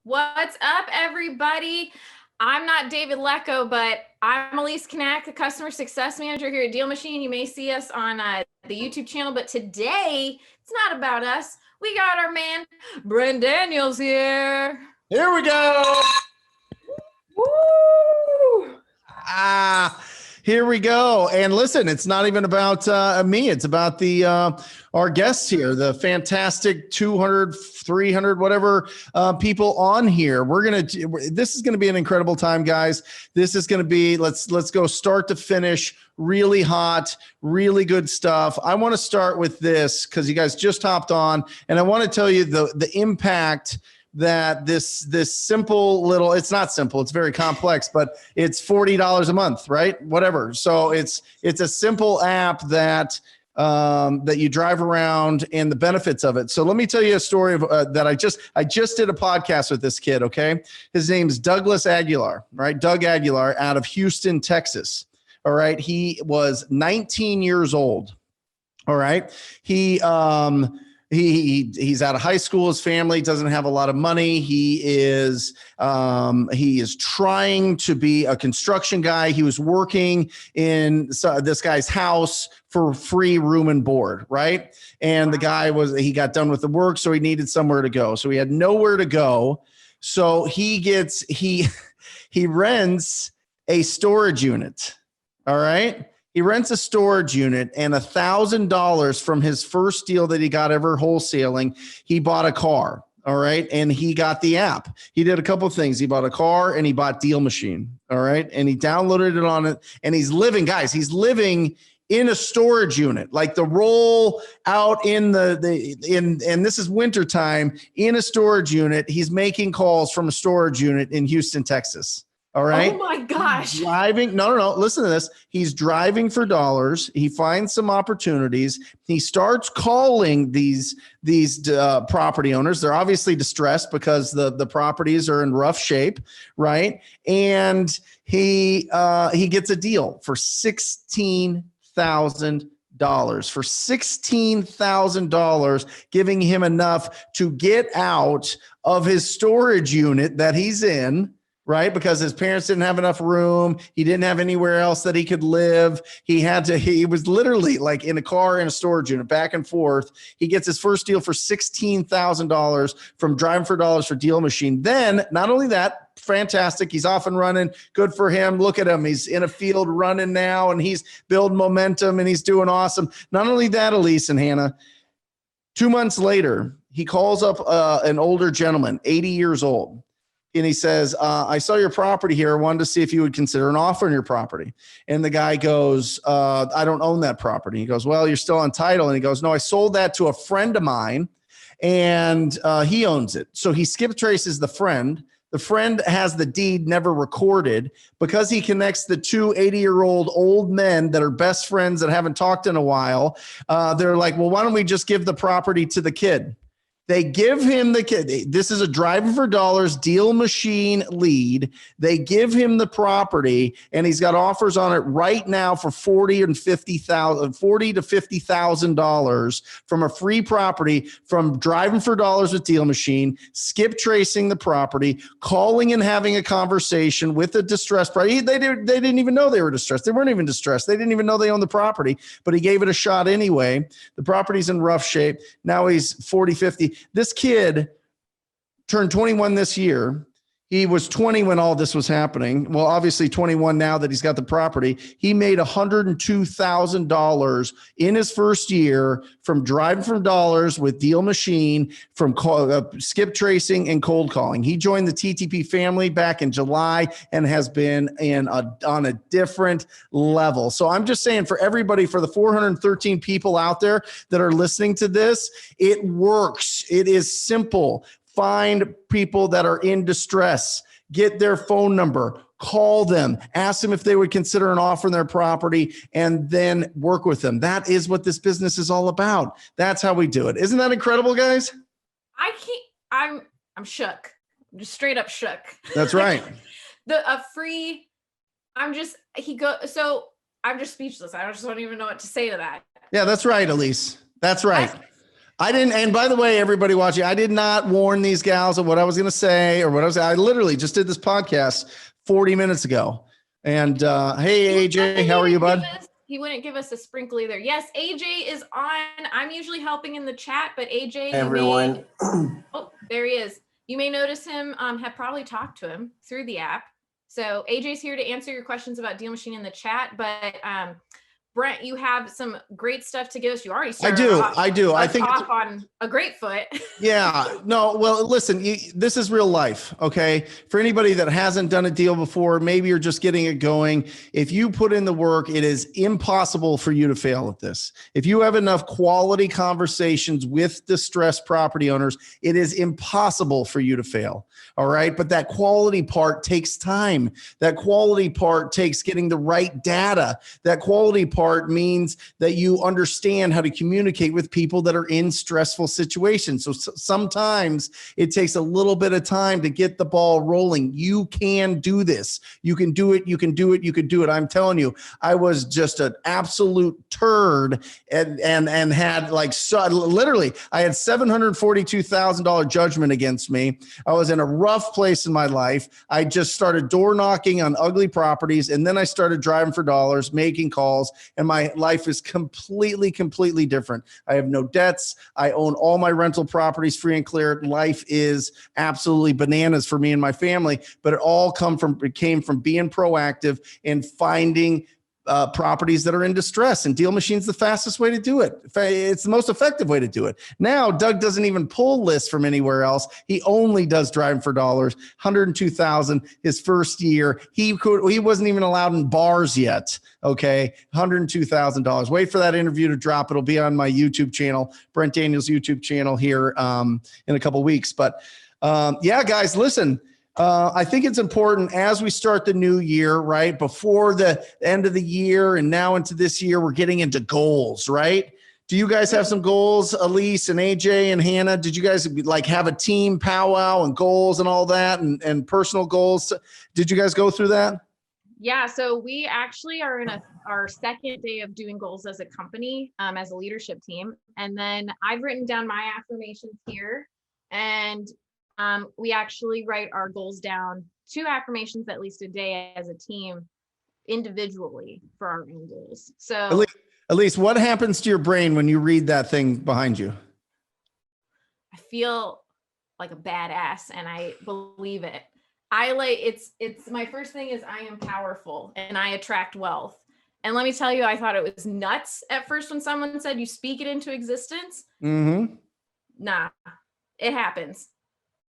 What's up, everybody? I'm not David Lecco, but I'm Elise Knack, the Customer Success Manager here at DealMachine. You may see us on the YouTube channel, but today it's not about us. We got our man, Brent Daniels here. Here we go. Woo! Here we go. And listen, it's not even about me. It's about the our guests here, the fantastic 200, 300, whatever people on here. This is going to be an incredible time, guys. This is going to be, let's go start to finish, really hot, really good stuff. I want to start with this because you guys just hopped on, and I want to tell you the impact that this simple little, it's not simple, it's very complex, but it's $40 a month, right? Whatever. So it's a simple app that that you drive around and the benefits of it. So let me tell you a story of that I just did a podcast with this kid. Okay. His name's Douglas Aguilar, right? Doug Aguilar out of Houston, Texas. All right. He was 19 years old. All right. He's out of high school. His family doesn't have a lot of money. He is trying to be a construction guy. He was working in this guy's house for free room and board, right? And the guy he got done with the work, so he needed somewhere to go. So he had nowhere to go. So he rents a storage unit. All right. He rents a storage unit, and $1,000 from his first deal that he got ever wholesaling, he bought a car. All right. And he got the app. He did a couple of things. He bought a car and he bought DealMachine. All right. And he downloaded it on it. And he's living in a storage unit, like the roll out in and this is wintertime in a storage unit. He's making calls from a storage unit in Houston, Texas. All right. Oh my gosh. Driving. No. Listen to this. He's driving for dollars. He finds some opportunities. He starts calling these property owners. They're obviously distressed because the properties are in rough shape. Right. And he gets a deal for $16,000. For $16,000, giving him enough to get out of his storage unit that he's in. Right. Because his parents didn't have enough room. He didn't have anywhere else that he could live. He was literally like in a car in a storage unit back and forth. He gets his first deal for $16,000 from Driving for Dollars for DealMachine. Then not only that, fantastic. He's off and running. Good for him. Look at him. He's in a field running now, and he's building momentum, and he's doing awesome. Not only that, Elise and Hannah, 2 months later, he calls up an older gentleman, 80 years old. And he says, I saw your property here. I wanted to see if you would consider an offer on your property. And the guy goes, I don't own that property. He goes, well, you're still on title. And he goes, no, I sold that to a friend of mine, and he owns it. So he skip traces the friend. The friend has the deed never recorded because he connects the two 80-year-old old men that are best friends that haven't talked in a while. They're like, well, why don't we just give the property to the kid? They give him the kid. This is a Driving for Dollars DealMachine lead. They give him the property, and he's got offers on it right now for $40,000 to $50,000 from a free property from Driving for Dollars with DealMachine, skip tracing the property, calling and having a conversation with a distressed party. They didn't even know they were distressed. They weren't even distressed. They didn't even know they owned the property, but he gave it a shot anyway. The property's in rough shape. Now he's 40, 50. This kid turned 21 this year. He was 20 when all this was happening. Well, obviously 21 now that he's got the property. He made $102,000 in his first year from Driving for Dollars with DealMachine, from skip tracing and cold calling. He joined the TTP family back in July and has been on a different level. So I'm just saying, for everybody, for the 413 people out there that are listening to this, it works. It is simple. Find people that are in distress, get their phone number, call them, ask them if they would consider an offer on their property, and then work with them. That is what this business is all about. That's how we do it. Isn't that incredible, guys? I'm shook. I'm just straight up shook. That's right. I'm just speechless. I just don't even know what to say to that. Yeah, that's right, Elise. That's right. I didn't. And by the way, everybody watching, I did not warn these gals of what I was going to say or what I literally just did this podcast 40 minutes ago. And hey, AJ, how are you, bud? He wouldn't give us a sprinkle either. Yes, AJ is on. I'm usually helping in the chat, but AJ, everyone. Oh, there he is. You may notice him, have probably talked to him through the app. So AJ's here to answer your questions about DealMachine in the chat, but Brent, you have some great stuff to give us. You already started. I do. I think off on a great foot. Yeah. No, well, listen, this is real life. Okay. For anybody that hasn't done a deal before, maybe you're just getting it going. If you put in the work, it is impossible for you to fail at this. If you have enough quality conversations with distressed property owners, it is impossible for you to fail. All right. But that quality part takes time. That quality part takes getting the right data. That quality part means that you understand how to communicate with people that are in stressful situations. So sometimes it takes a little bit of time to get the ball rolling. You can do this. You can do it. You can do it. You can do it. I'm telling you, I was just an absolute turd and had literally I had $742,000 judgment against me. I was in a rough place in my life. I just started door knocking on ugly properties. And then I started driving for dollars, making calls, and my life is completely different. I have no debts. I own all my rental properties free and clear. Life is absolutely bananas for me and my family, but it all came from being proactive and finding properties that are in distress, and DealMachine's the fastest way to do it. It's the most effective way to do it. Now, Doug doesn't even pull lists from anywhere else. He only does driving for dollars. 102,000 his first year. He wasn't even allowed in bars yet. Okay, $102,000. Wait for that interview to drop. It'll be on my YouTube channel, Brent Daniels YouTube channel here in a couple of weeks. But yeah, guys, listen. I think it's important as we start the new year, right? Before the end of the year and now into this year, we're getting into goals, right? Do you guys have some goals, Elise and AJ and Hannah? Did you guys have a team powwow and goals and all that and personal goals? Did you guys go through that? Yeah, so we actually are in our second day of doing goals as a company, as a leadership team. And then I've written down my affirmations here, and we actually write our goals down, 2 affirmations at least a day as a team, individually for our own goals. So Elise, what happens to your brain when you read that thing behind you? I feel like a badass, and I believe it. It's my first thing is I am powerful and I attract wealth. And let me tell you, I thought it was nuts at first when someone said you speak it into existence. Mm-hmm. Nah, it happens.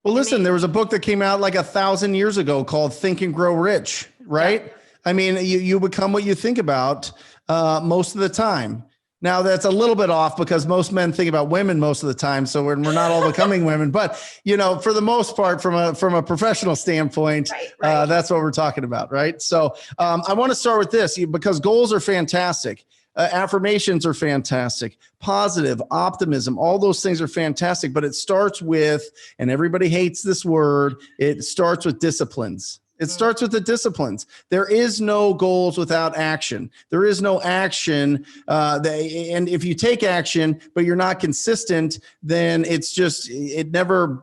Well, listen, there was a book that came out like 1,000 years ago called Think and Grow Rich, right? Yeah. I mean, you become what you think about most of the time. Now, that's a little bit off because most men think about women most of the time. So we're not all becoming women. But, for the most part, from a professional standpoint, right. That's what we're talking about, right? So I want to start with this because goals are fantastic. Affirmations are fantastic. Positive, optimism, all those things are fantastic. But it starts with, and everybody hates this word, it starts with disciplines. It starts with the disciplines. There is no goals without action. There is no action. And if you take action, but you're not consistent, then it never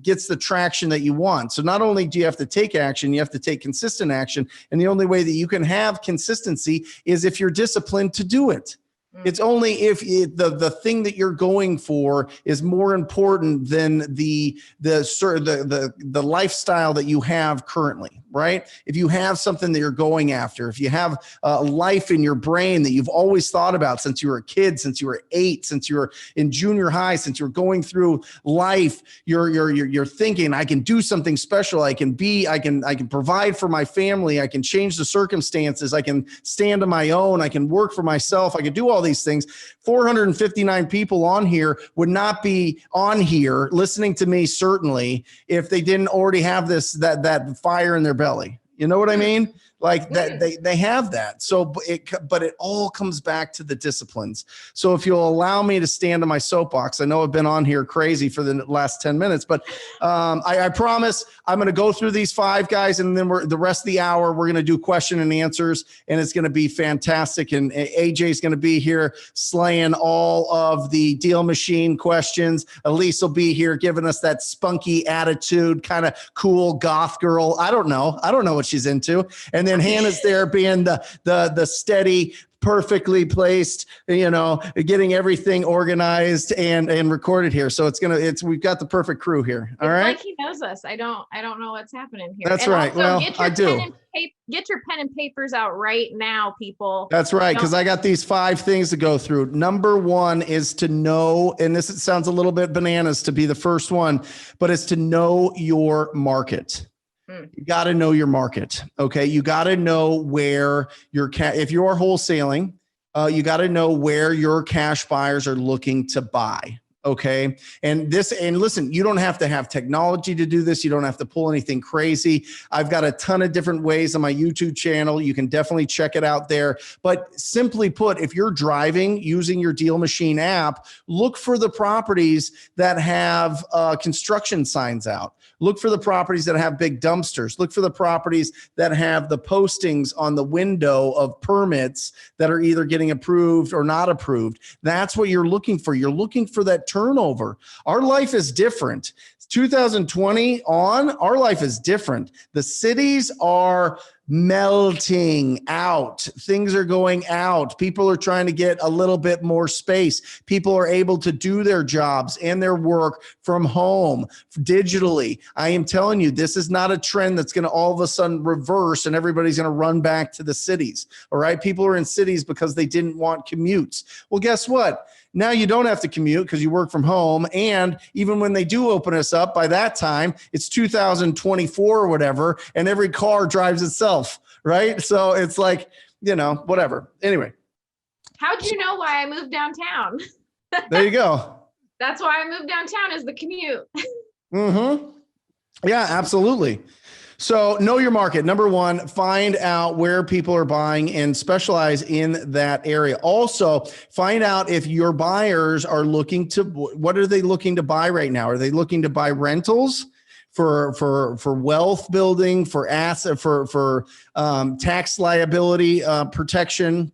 gets the traction that you want. So not only do you have to take action, you have to take consistent action. And the only way that you can have consistency is if you're disciplined to do it. It's only if the thing that you're going for is more important than the lifestyle that you have currently, right? If you have something that you're going after, if you have a life in your brain that you've always thought about since you were a kid, since you were 8, since you were in junior high, since you're going through life, you're thinking, I can do something special. I can provide for my family. I can change the circumstances. I can stand on my own. I can work for myself. I can do all these things. 459 people on here would not be on here listening to me, certainly, if they didn't already have that fire in their belly. You know what I mean? Like that, they have that. So, but it all comes back to the disciplines. So if you'll allow me to stand on my soapbox, I know I've been on here crazy for the last 10 minutes, but I promise I'm going to go through these 5 guys, and then the rest of the hour, we're going to do question and answers, and it's going to be fantastic. And AJ is going to be here slaying all of the Deal Machine questions. Elise will be here giving us that spunky attitude, kind of cool goth girl. I don't know what she's into. And then Hannah's there being the steady, perfectly placed, getting everything organized and recorded here. So we've got the perfect crew here. All right. Like he knows us. I don't know what's happening here. That's right. Well, I do. Get your pen and papers out right now, people. That's right. Because I got these 5 things to go through. Number 1 is to know, and this sounds a little bit bananas to be the first one, but it's to know your market. You got to know your market. Okay. You got to know where if you're wholesaling, you got to know where your cash buyers are looking to buy. Okay. And listen, you don't have to have technology to do this. You don't have to pull anything crazy. I've got a ton of different ways on my YouTube channel. You can definitely check it out there. But simply put, if you're driving using your DealMachine app, look for the properties that have construction signs out. Look for the properties that have big dumpsters. Look for the properties that have the postings on the window of permits that are either getting approved or not approved. That's what you're looking for. You're looking for that turnover. Our life is different. 2020 on, our life is different. The cities are melting out. Things are going out. People are trying to get a little bit more space. People are able to do their jobs and their work from home digitally. I am telling you, this is not a trend that's going to all of a sudden reverse and everybody's going to run back to the cities. All right. People are in cities because they didn't want commutes. Well, guess what? Now you don't have to commute because you work from home. And even when they do open us up, by that time, it's 2024 or whatever, and every car drives itself, right? So it's like, whatever. Anyway. How'd you know why I moved downtown? There you go. That's why I moved downtown, is the commute. Mm-hmm. Yeah, absolutely. So know your market. Number 1, find out where people are buying and specialize in that area. Also, find out if your buyers are what are they looking to buy right now? Are they looking to buy rentals for wealth building, for asset, for tax liability protection?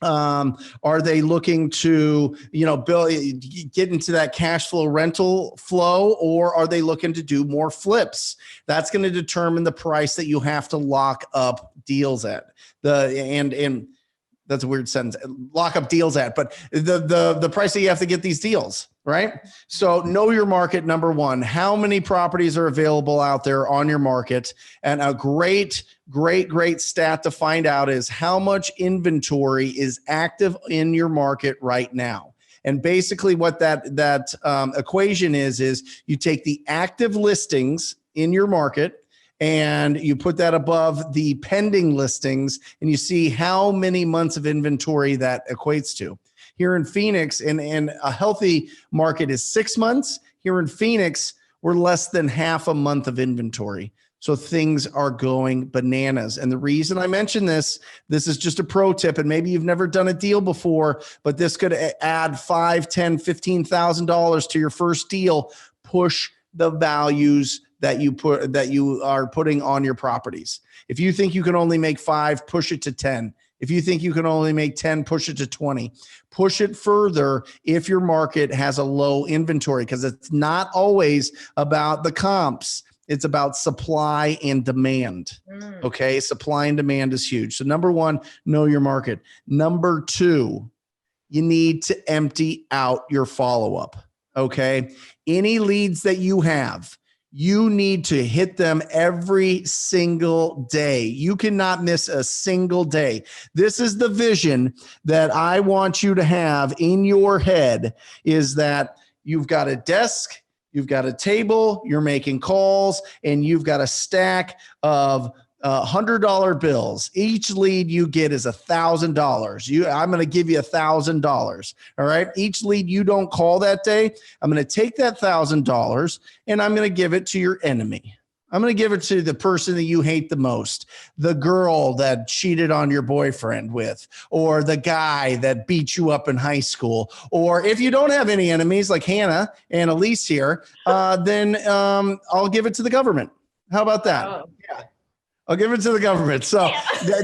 Are they looking to, get into that cash flow rental flow, or are they looking to do more flips? That's going to determine the price that you have to lock up deals at. And that's a weird sentence. Lock up deals at, but the price that you have to get these deals, right? So know your market. Number 1, how many properties are available out there on your market? And a great stat to find out is how much inventory is active in your market right now. And basically what that equation is you take the active listings in your market and you put that above the pending listings, and you see how many months of inventory that equates to. Here in Phoenix, and a healthy market is 6 months. Here in Phoenix, we're less than half a month of inventory. So things are going bananas. And the reason I mention this is just a pro tip, and maybe you've never done a deal before, but this could add $5,000, $10,000, $15,000 to your first deal. Push the values that you are putting on your properties. If you think you can only make 5, push it to 10. If you think you can only make 10, push it to 20. Push it further if your market has a low inventory, because it's not always about the comps. It's about supply and demand. Okay. Supply and demand is huge. So number 1, know your market. Number 2, you need to empty out your follow-up. Okay. Any leads that you have, you need to hit them every single day. You cannot miss a single day. This is the vision that I want you to have in your head, is that you've got a desk, you've got a table, you're making calls, and you've got a stack of $100 bills. Each lead you get is $1,000. I'm going to give you $1,000. All right. Each lead you don't call that day, I'm going to take that $1,000 and I'm going to give it to your enemy. I'm going to give it to the person that you hate the most, the girl that cheated on your boyfriend with, or the guy that beat you up in high school. Or if you don't have any enemies like Hannah and Elise here, then I'll give it to the government. How about that? Oh. Yeah. I'll give it to the government. So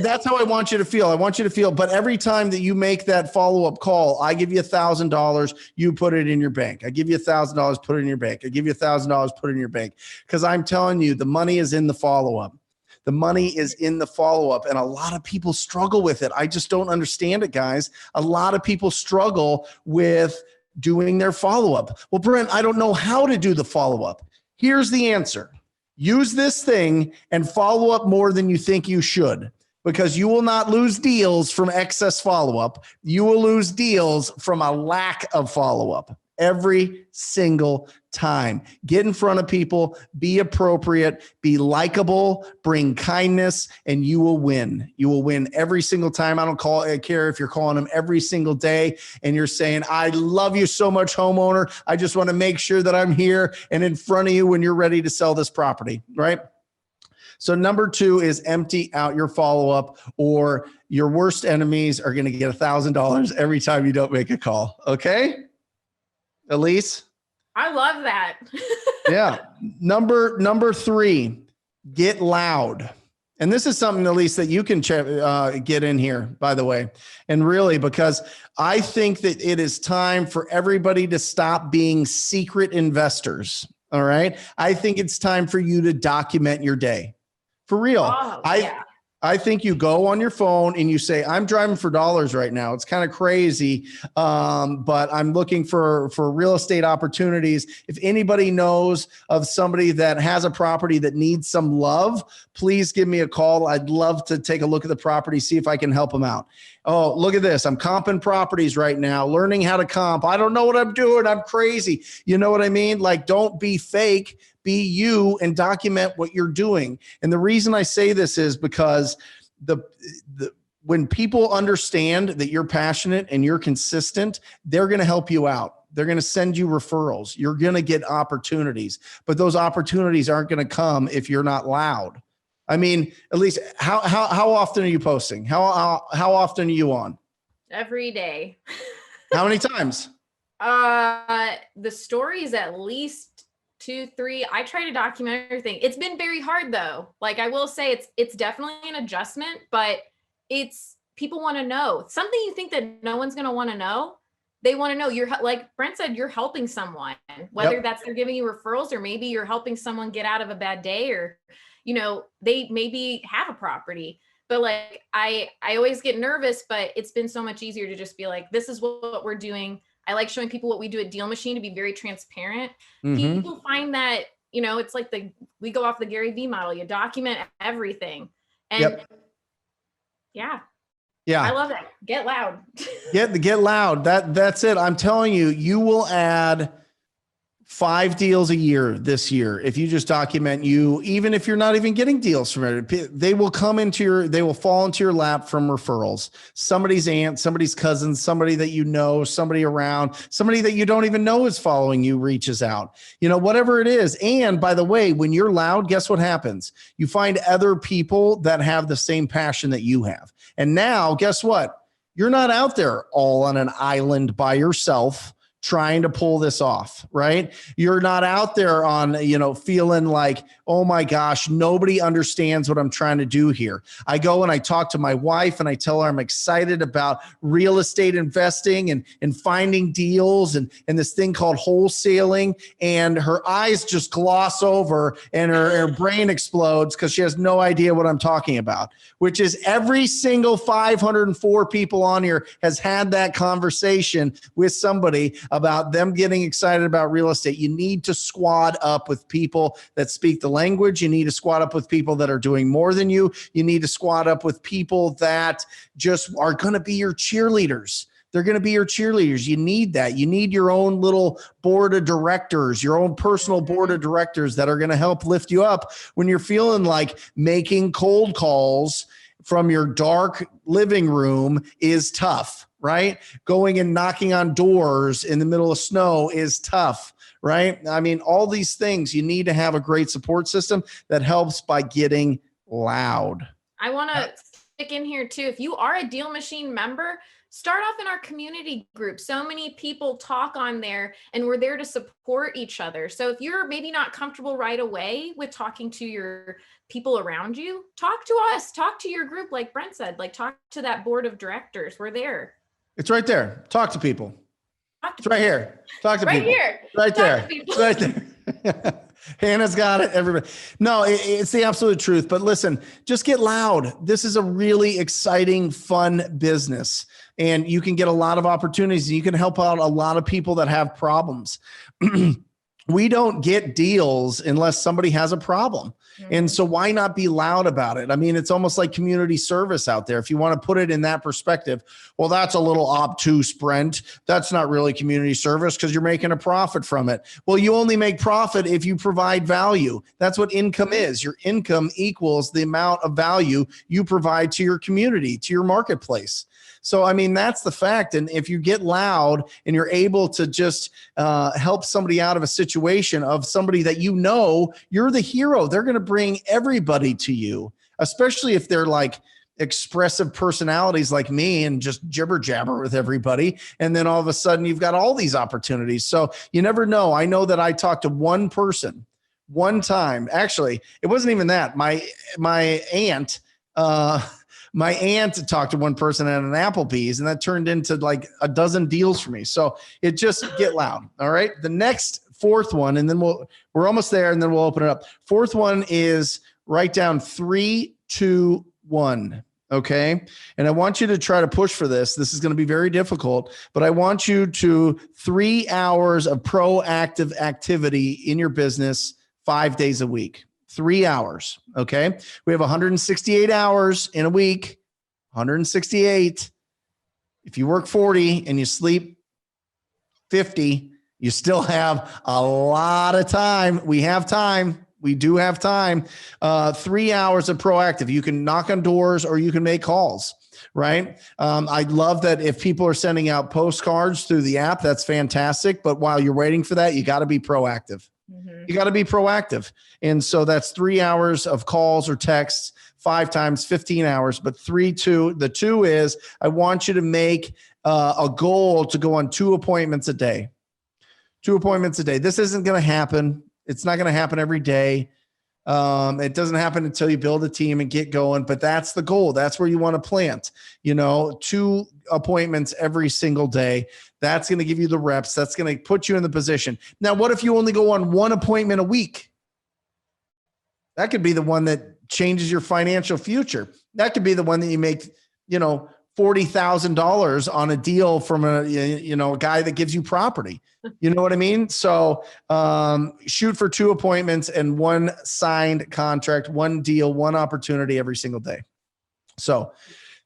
that's how I want you to feel. I want you to feel, but every time that you make that follow-up call, I give you $1,000, you put it in your bank. I give you $1,000, put it in your bank. I give you $1,000, put it in your bank. Because I'm telling you, the money is in the follow-up. The money is in the follow-up. And a lot of people struggle with it. I just don't understand it, guys. A lot of people struggle with doing their follow-up. Well, Brent, I don't know how to do the follow-up. Here's the answer. Use this thing and follow up more than you think you should, because you will not lose deals from excess follow-up. You will lose deals from a lack of follow-up every single time. Get in front of people, be appropriate, be likable, bring kindness, and you will win. You will win every single time. I care if you're calling them every single day and you're saying, I love you so much, homeowner. I just want to make sure that I'm here and in front of you when you're ready to sell this property, right? So number 2 is empty out your follow-up, or your worst enemies are going to get $1,000 every time you don't make a call. Okay? Elise? I love that. Yeah. Number 3, get loud. And this is something, Elise, that you can get in here, by the way. And really, because I think that it is time for everybody to stop being secret investors. All right. I think it's time for you to document your day. For real. Oh, yeah. I think you go on your phone and you say, I'm driving for dollars right now. It's kind of crazy, but I'm looking for real estate opportunities. If anybody knows of somebody that has a property that needs some love, please give me a call. I'd love to take a look at the property, see if I can help them out. Oh, look at this. I'm comping properties right now, learning how to comp. I don't know what I'm doing. I'm crazy. You know what I mean? Like, don't be fake. Be you and document what you're doing. And the reason I say this is because when people understand that you're passionate and you're consistent, they're going to help you out. They're going to send you referrals. You're going to get opportunities, but those opportunities aren't going to come if you're not loud. I mean, at least how often are you posting? How often are you on? Every day. How many times? The stories at least 2, 3. I try to document everything. It's been very hard though. Like, I will say it's definitely an adjustment, but people want to know something you think that no one's going to want to know. They want to know. You're, like Brent said, you're helping someone, whether that's they're giving you referrals, or maybe you're helping someone get out of a bad day, or, they maybe have a property. But like, I always get nervous, but it's been so much easier to just be like, this is what we're doing. I like showing people what we do at DealMachine, to be very transparent. Mm-hmm. People find that, it's like we go off the Gary Vee model. You document everything. And yeah, I love that. Get loud. Get loud. That's it. I'm telling you, you will add 5 deals a year this year if you just document even if you're not even getting deals from it. They will fall into your lap from referrals. Somebody's aunt, somebody's cousin, somebody that you know, somebody around, somebody that you don't even know is following you reaches out. Whatever it is. And by the way, when you're loud, guess what happens? You find other people that have the same passion that you have. And now, guess what? You're not out there all on an island by yourself trying to pull this off, right? You're not out there on, feeling like, oh my gosh, nobody understands what I'm trying to do here. I go and I talk to my wife and I tell her I'm excited about real estate investing and finding deals and this thing called wholesaling. And her eyes just gloss over and her brain explodes because she has no idea what I'm talking about, which is every single 504 people on here has had that conversation with somebody about them getting excited about real estate. You need to squad up with people that speak the language. You need to squad up with people that are doing more than you. You need to squad up with people that just are going to be your cheerleaders. They're going to be your cheerleaders. You need that. You need your own little board of directors, your own personal board of directors that are going to help lift you up when you're feeling like making cold calls from your dark living room is tough. right? Going and knocking on doors in the middle of snow is tough, right? I mean, all these things, you need to have a great support system that helps by getting loud. I want to stick in here too. If you are a DealMachine member, start off in our community group. So many people talk on there and we're there to support each other. So if you're maybe not comfortable right away with talking to your people around you, talk to us, talk to your group. Like Brent said, like talk to that board of directors. We're there. It's right there. Talk to people. It's right here. Talk to people. Right there. Right there. Hannah's got it. Everybody. No, it's the absolute truth. But listen, just get loud. This is a really exciting, fun business. And you can get a lot of opportunities. You can help out a lot of people that have problems. We don't get deals unless somebody has a problem. And so why not be loud about it? I mean, it's almost like community service out there. If you want to put it in that perspective, well, that's a little obtuse, Brent. That's not really community service because you're making a profit from it. Well, you only make profit if you provide value. That's what income is. Your income equals the amount of value you provide to your community, to your marketplace. So, I mean, that's the fact. And if you get loud and you're able to just help somebody out of a situation of somebody that you know, you're the hero. They're going to bring everybody to you, especially if they're like expressive personalities like me and just jibber jabber with everybody. And then all of a sudden you've got all these opportunities. So you never know. I know that I talked to one person one time. Actually, it wasn't even that. My aunt, my aunt talked to one person at an Applebee's and that turned into like a dozen deals for me. So it just get loud. All right. The next fourth one, and then we're almost there and then we'll open it up. Fourth one is write down 3, 2, 1. Okay. And I want you to try to push for this. This is going to be very difficult, but I want you to 3 hours of proactive activity in your business 5 days a week. 3 hours. Okay. We have 168 hours in a week, 168. If you work 40 and you sleep 50, you still have a lot of time. We have time. We do have time. 3 hours of proactive. You can knock on doors or you can make calls, right? I love that if people are sending out postcards through the app, that's fantastic. But while you're waiting for that, you got to be proactive. You got to be proactive. And so that's 3 hours of calls or texts, 5 times 15 hours, but 3, 2. The 2 is I want you to make a goal to go on 2 appointments a day. 2 appointments a day. This isn't going to happen. It's not going to happen every day. It doesn't happen until you build a team and get going, but that's the goal. That's where you want to plant, 2 appointments every single day. That's going to give you the reps. That's going to put you in the position. Now, what if you only go on 1 appointment a week? That could be the one that changes your financial future. That could be the one that you make, $40,000 on a deal from a guy that gives you property. You know what I mean? So shoot for 2 appointments and 1 signed contract, 1 deal, 1 opportunity every single day. So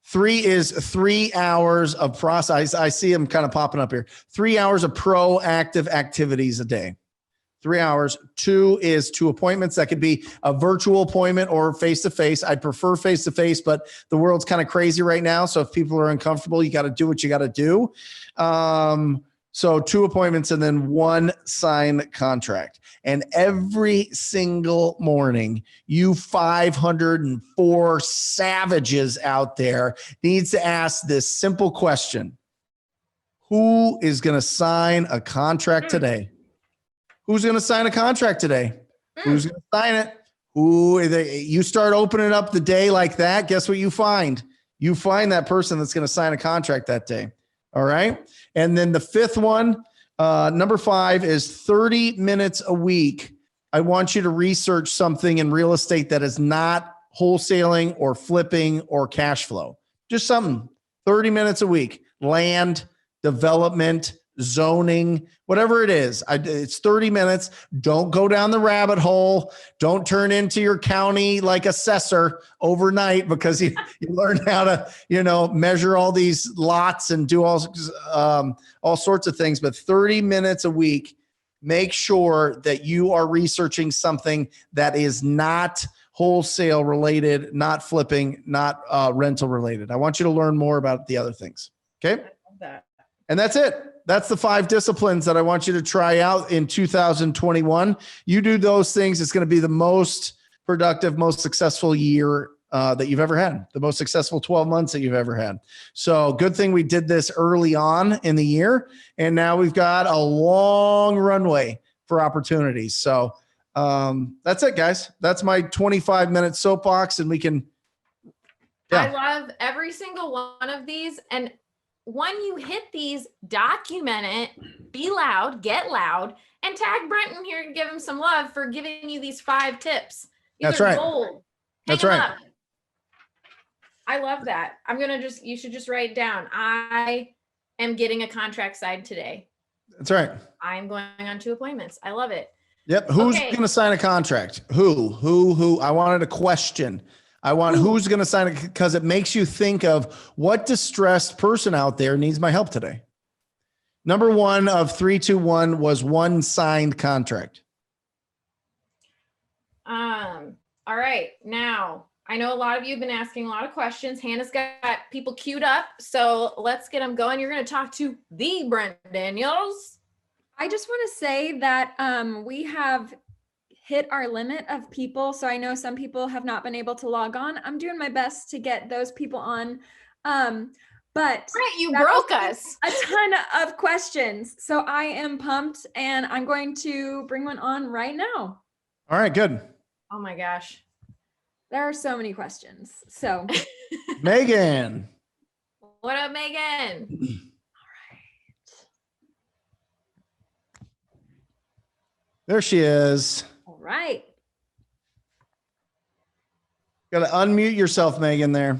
3 is 3 hours of process. I see them kind of popping up here. 3 hours of proactive activities a day. 3 hours. 2 is 2 appointments. That could be a virtual appointment or face-to-face. I'd prefer face-to-face, but the world's kind of crazy right now. So if people are uncomfortable, you got to do what you got to do. So 2 appointments and then 1 signed contract. And every single morning, you 504 savages out there needs to ask this simple question. Who is going to sign a contract today? Who's going to sign a contract today? Who's going to sign it? You start opening up the day like that, guess what you find? You find that person that's going to sign a contract that day. All right. And then the 5th one, number 5 is 30 minutes a week. I want you to research something in real estate that is not wholesaling or flipping or cash flow. Just something, 30 minutes a week, land, development, zoning, whatever it is. It's 30 minutes. Don't go down the rabbit hole. Don't turn into your county like assessor overnight because you learn how to, measure all these lots and do all sorts of things. But 30 minutes a week, make sure that you are researching something that is not wholesale related, not flipping, not rental related. I want you to learn more about the other things. Okay. And that's it. That's the 5 disciplines that I want you to try out in 2021. You do those things, it's going to be the most productive, most successful year that you've ever had, the most successful 12 months that you've ever had. So good thing we did this early on in the year. And now we've got a long runway for opportunities. So that's it, guys. That's my 25-minute soapbox, and we can. Yeah. I love every single one of these. And when you hit these, document it, be loud, get loud, and tag Brenton here to give him some love for giving you these 5 tips. These That's are right. gold. That's Hang 'em right. up. I love that. You should just write it down. I am getting a contract signed today. That's right. I am going on 2 appointments. I love it. Yep. Who's Okay. going to sign a contract? Who? I wanted a question. I want who's going to sign it, because it makes you think of what distressed person out there needs my help today. Number 1 of 3, 2, 1 was 1 signed contract. All right. Now, I know a lot of you have been asking a lot of questions. Hannah's got people queued up, so let's get them going. You're going to talk to the Brent Daniels. I just want to say that we have hit our limit of people. So I know some people have not been able to log on. I'm doing my best to get those people on. But Brent, you broke us. a ton of questions. So I am pumped, and I'm going to bring one on right now. All right, good. Oh my gosh. There are so many questions. So Megan. What up, Megan? There she is. all right. Got to unmute yourself, Megan, there.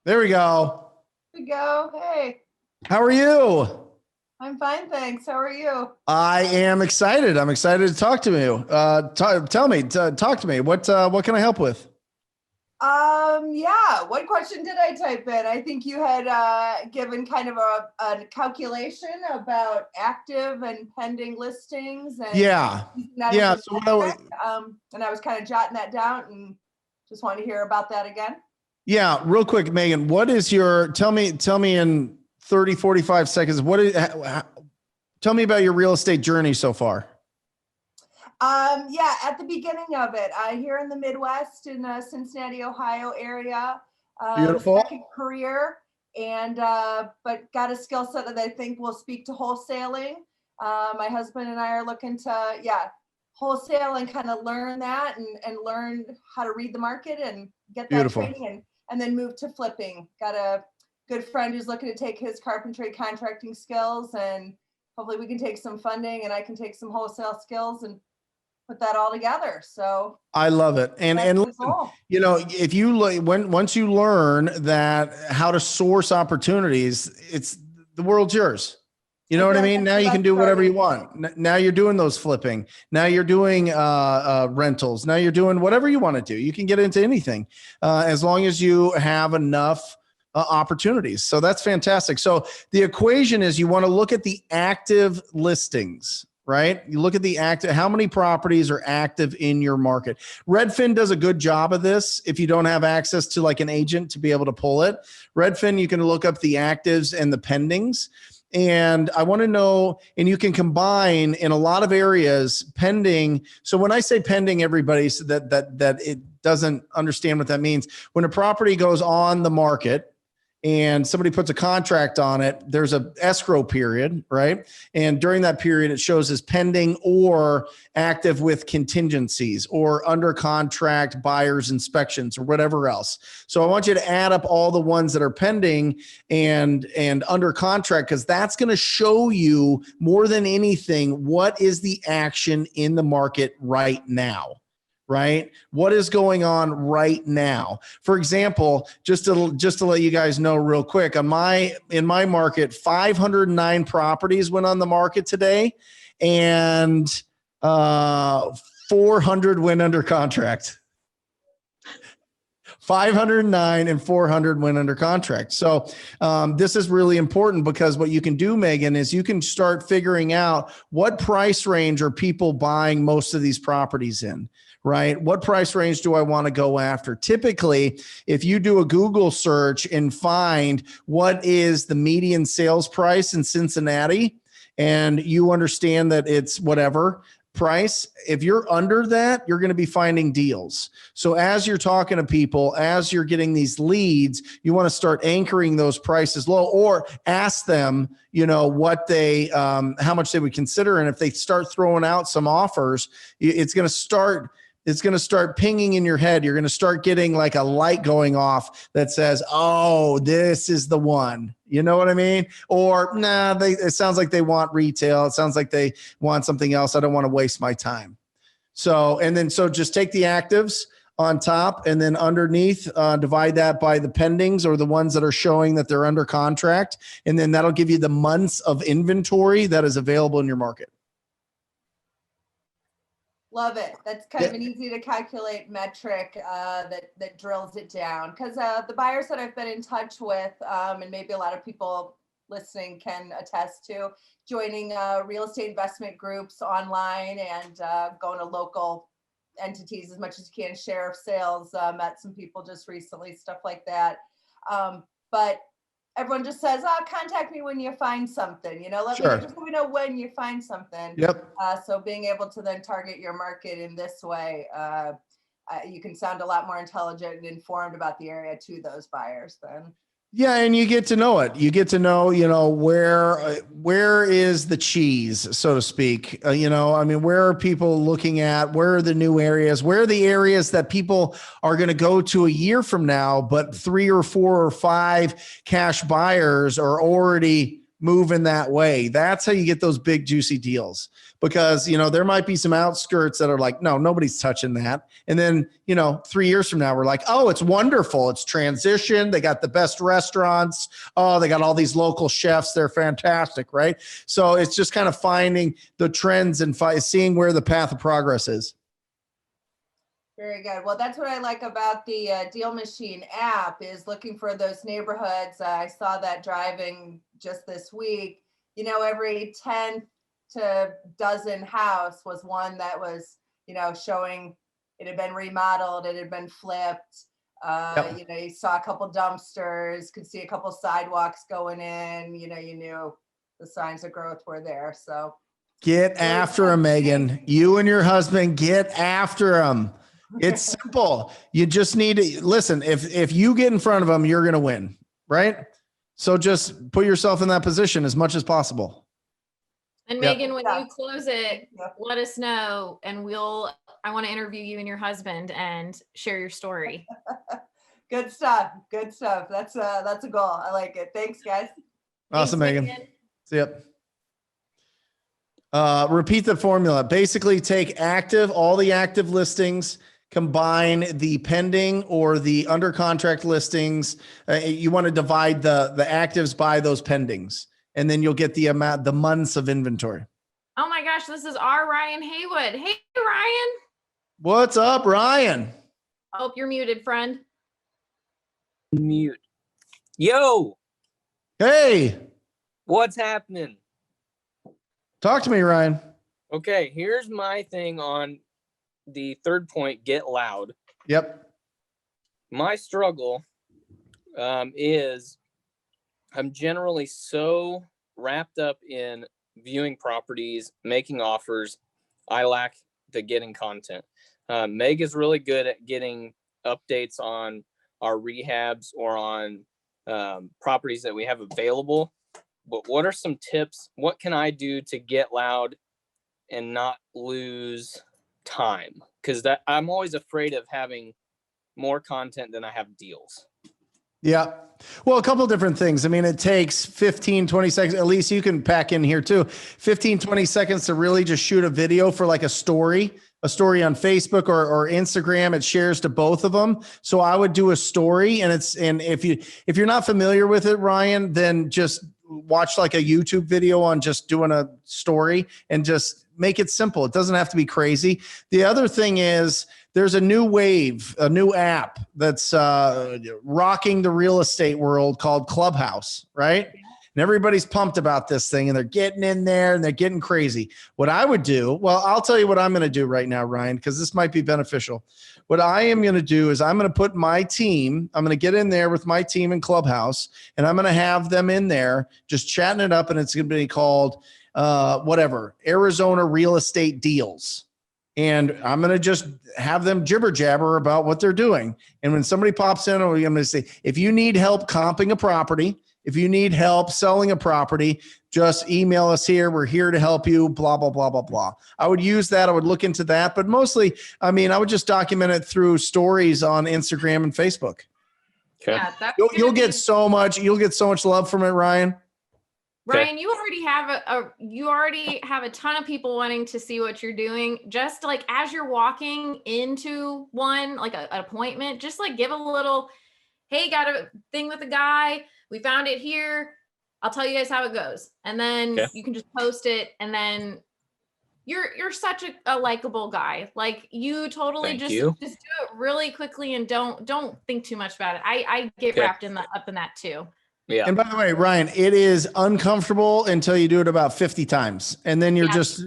There we go. We go. Hey, How are you? I'm fine, thanks. How are you? I am excited. I'm excited to talk to you. Talk to me. What can I help with? Yeah. What question did I type in? I think you had given kind of a calculation about active and pending listings. And Yeah. Yeah. So and I was kind of jotting that down and just wanted to hear about that again. yeah, real quick, Megan, what is your, tell me in 30, 45 seconds, tell me about your real estate journey so far. Yeah, at the beginning of it, here in the Midwest, in Cincinnati, Ohio area. Beautiful. Second career, and but got a skill set that I think will speak to wholesaling. My husband and I are looking to, wholesale and kind of learn that and learn how to read the market and get that Beautiful. training and then move to flipping. Got a good friend who's looking to take his carpentry contracting skills, and hopefully we can take some funding and I can take some wholesale skills and put that all together. So I love it. And that's the listen, goal. you know, if you once you learn that how to source opportunities, it's the world's yours. You know what I mean? Now you can do whatever you want. Now you're doing those flipping. Now you're doing rentals. Now you're doing whatever you want to do. You can get into anything as long as you have enough opportunities. So that's fantastic. So the equation is you want to look at the active listings, right? You look at the active, how many properties are active in your market. Redfin does a good job of this. If you don't have access to like an agent to be able to pull it, Redfin, you can look up the actives and the pendings. And I want to know, and you can combine in a lot of areas pending. So when I say pending, everybody so that it doesn't understand what that means. When a property goes on the market and somebody puts a contract on it, there's a escrow period, right? And during that period, it shows as pending or active with contingencies or under contract buyer's inspections or whatever else. So I want you to add up all the ones that are pending and under contract, because that's going to show you more than anything, what is the action in the market right now. Right? What is going on right now? For example, just to let you guys know real quick, in my market, 509 properties went on the market today, and 400 went under contract. 509 and 400 went under contract. So this is really important, because what you can do, Megan, is you can start figuring out what price range are people buying most of these properties in. right? What price range do I want to go after? Typically, if you do a Google search and find what is the median sales price in Cincinnati, and you understand that it's whatever price, if you're under that, you're going to be finding deals. So as you're talking to people, as you're getting these leads, you want to start anchoring those prices low, or ask them, what they, how much they would consider. And if they start throwing out some offers, it's going to start pinging in your head. You're going to start getting like a light going off that says, oh, this is the one. You know what I mean? Or it sounds like they want retail. It sounds like they want something else. I don't want to waste my time. So just take the actives on top, and then underneath, divide that by the pendings, or the ones that are showing that they're under contract. And then that'll give you the months of inventory that is available in your market. Love it. That's kind of an easy to calculate metric that drills it down. Because the buyers that I've been in touch with, and maybe a lot of people listening can attest to, joining real estate investment groups online and going to local entities as much as you can, sheriff sales, met some people just recently, stuff like that. But everyone just says, contact me when you find something, let me know when you find something. Yep. So being able to then target your market in this way, you can sound a lot more intelligent and informed about the area to those buyers then. Yeah, and you get to know it. You get to know, where is the cheese, so to speak. Where are people looking at? Where are the new areas? Where are the areas that people are going to go to a year from now, but 3 or 4 or 5 cash buyers are already moving that way? That's how you get those big juicy deals, because there might be some outskirts that are like, no, nobody's touching that. And then 3 years from now, we're like, oh, it's wonderful, it's transition, they got the best restaurants, oh, they got all these local chefs, they're fantastic, right? So it's just kind of finding the trends and seeing where the path of progress is. Very good. Well, that's what I like about the DealMachine app, is looking for those neighborhoods. I saw that driving just this week. Every 10 to dozen house was one that was, showing it had been remodeled, it had been flipped. Yep. You saw a couple dumpsters, could see a couple sidewalks going in. You knew the signs of growth were there. So get after them, Megan. You and your husband, get after them. It's simple. You just need to listen. If you get in front of them, you're going to win, right? So just put yourself in that position as much as possible. And Megan, when you close it, let us know, and I want to interview you and your husband and share your story. Good stuff. Good stuff. That's a goal. I like it. Thanks, guys. Awesome, Megan. See ya. Repeat the formula. Basically, take all the active listings, combine the pending or the under contract listings. You want to divide the actives by those pendings, and then you'll get the months of inventory. Oh my gosh, this is our Ryan Haywood. Hey, Ryan. What's up, Ryan? I hope you're muted, friend. Mute. Yo. Hey. What's happening? Talk to me, Ryan. Okay, here's my thing on the third point, get loud. Yep. My struggle is I'm generally so wrapped up in viewing properties, making offers, I lack the getting content. Meg is really good at getting updates on our rehabs or on properties that we have available. But what are some tips? What can I do to get loud and not lose time? Because I'm always afraid of having more content than I have deals. Yeah. Well, a couple different things. I mean, it takes 15, 20 seconds. At least you can pack in here too. 15, 20 seconds to really just shoot a video for like a story on Facebook or Instagram. It shares to both of them. So I would do a story, and if you're not familiar with it, Ryan, then just watch like a YouTube video on just doing a story and just make it simple. It doesn't have to be crazy. The other thing is there's a new wave, a new app that's rocking the real estate world called Clubhouse, right? and everybody's pumped about this thing and they're getting in there and they're getting crazy. What I would do, well, I'll tell you what I'm going to do right now, Ryan, because this might be beneficial. What I am going to do is I'm going to put my team, I'm going to get in there with my team in Clubhouse, and I'm going to have them in there just chatting it up, and it's going to be called Arizona Real Estate Deals. And I'm going to just have them jibber jabber about what they're doing. And when somebody pops in, I'm going to say, if you need help comping a property, if you need help selling a property, just email us here. We're here to help you, blah, blah, blah, blah, blah. I would use that. I would look into that. But mostly, I would just document it through stories on Instagram and Facebook. Okay. Yeah, You'll get so much love from it, Ryan. Ryan, you already have a ton of people wanting to see what you're doing. Just like as you're walking into one, like an appointment, just like give a little, hey, got a thing with a guy. We found it here. I'll tell you guys how it goes. And then you can just post it. And then you're such a likable guy. Like you totally just do it really quickly and don't think too much about it. I get wrapped up in that too. Yeah. And by the way, Ryan, it is uncomfortable until you do it about 50 times. And then you're just,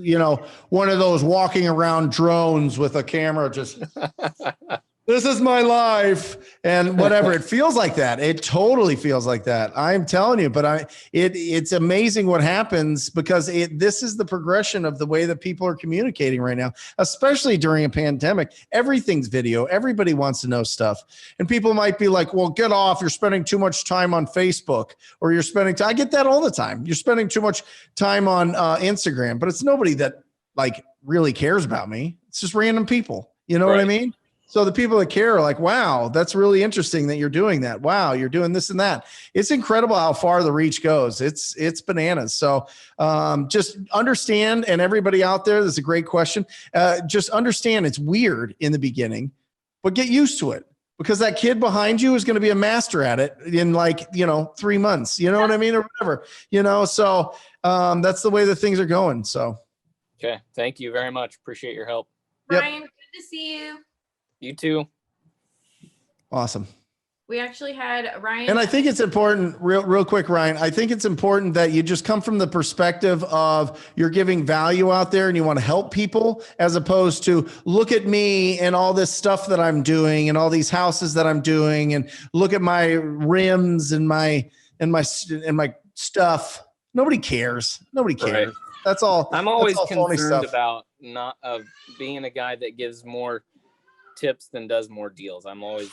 one of those walking around drones with a camera, just, this is my life and whatever. It feels like that. It totally feels like that. I'm telling you, but it's amazing what happens because this is the progression of the way that people are communicating right now, especially during a pandemic. Everything's video. Everybody wants to know stuff. And people might be like, well, get off. You're spending too much time on Facebook, or you're spending time. I get that all the time. You're spending too much time on Instagram, but it's nobody that like really cares about me. It's just random people. You know what I mean? So the people that care are like, wow, that's really interesting that you're doing that. Wow, you're doing this and that. It's incredible how far the reach goes. It's bananas. So just understand, and everybody out there, this is a great question. Just understand it's weird in the beginning, but get used to it because that kid behind you is going to be a master at it in 3 months. You know what I mean? Or whatever, so that's the way that things are going. So. Okay. Thank you very much. Appreciate your help. Brian, good to see you. You too. Awesome. We actually had Ryan. And I think it's important, real quick, Ryan, I think it's important that you just come from the perspective of you're giving value out there and you want to help people, as opposed to look at me and all this stuff that I'm doing and all these houses that I'm doing and look at my rims and my stuff. Nobody cares. Nobody cares. Right. That's all. I'm always all concerned about being a guy that gives more tips than does more deals. I'm always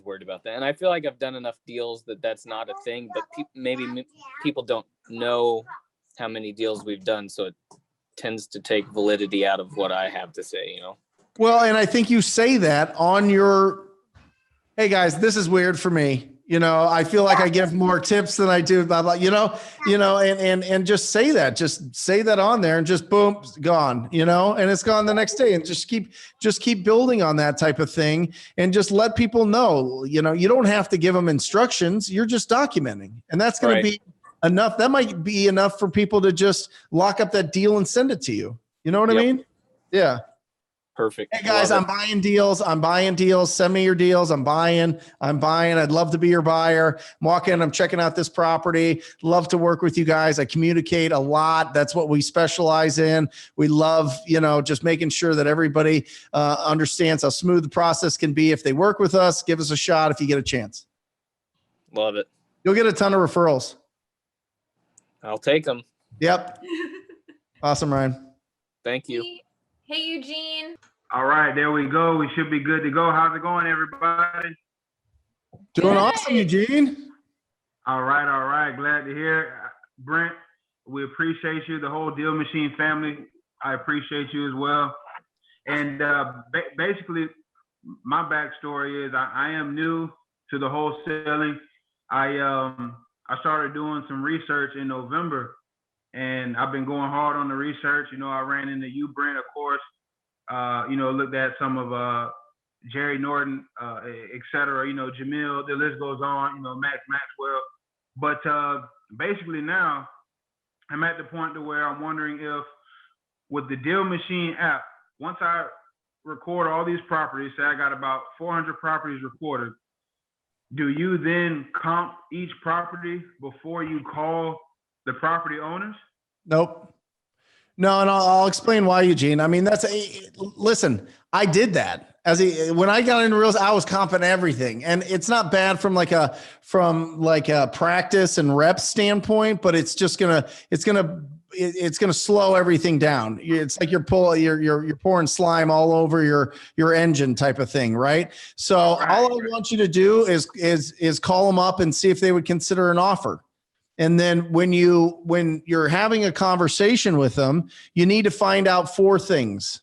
worried about that, and I feel like I've done enough deals that's not a thing. But maybe people don't know how many deals we've done, so it tends to take validity out of what I have to say. Well, and I think you say that on your, hey guys, this is weird for me. I feel like I give more tips than I do, blah, blah, and just say that on there and just boom, gone, and it's gone the next day, and just keep building on that type of thing and just let people know, you don't have to give them instructions. You're just documenting, and that's going to be enough. That might be enough for people to just lock up that deal and send it to you. You know what I mean? Yeah. Perfect. Hey guys, I'm buying deals. Send me your deals. I'm buying. I'd love to be your buyer. I'm walking. I'm checking out this property. Love to work with you guys. I communicate a lot. That's what we specialize in. We love, just making sure that everybody understands how smooth the process can be. If they work with us, give us a shot if you get a chance. Love it. You'll get a ton of referrals. I'll take them. Yep. Awesome, Ryan. Thank you. Hey, Eugene. All right, there we go. We should be good to go. How's it going, everybody? Doing awesome, Eugene. All right. Glad to hear. Brent, we appreciate you, the whole DealMachine family. I appreciate you as well. And basically, my backstory is I am new to the wholesaling. I started doing some research in November, and I've been going hard on the research. I ran into you, Brent, of course. Looked at some of Jerry Norton, et cetera, Jamil, the list goes on, Max Maxwell. But basically now I'm at the point to where I'm wondering if with the DealMachine app, once I record all these properties, say I got about 400 properties recorded, do you then comp each property before you call the property owners? Nope. No, and I'll explain why, Eugene. I mean, listen, I did that when I got into real estate, I was comping everything, and it's not bad from like a practice and rep standpoint, but it's gonna slow everything down. It's like you're pouring slime all over your engine type of thing, right? So all I want you to do is call them up and see if they would consider an offer. And then when you're having a conversation with them, you need to find out 4 things: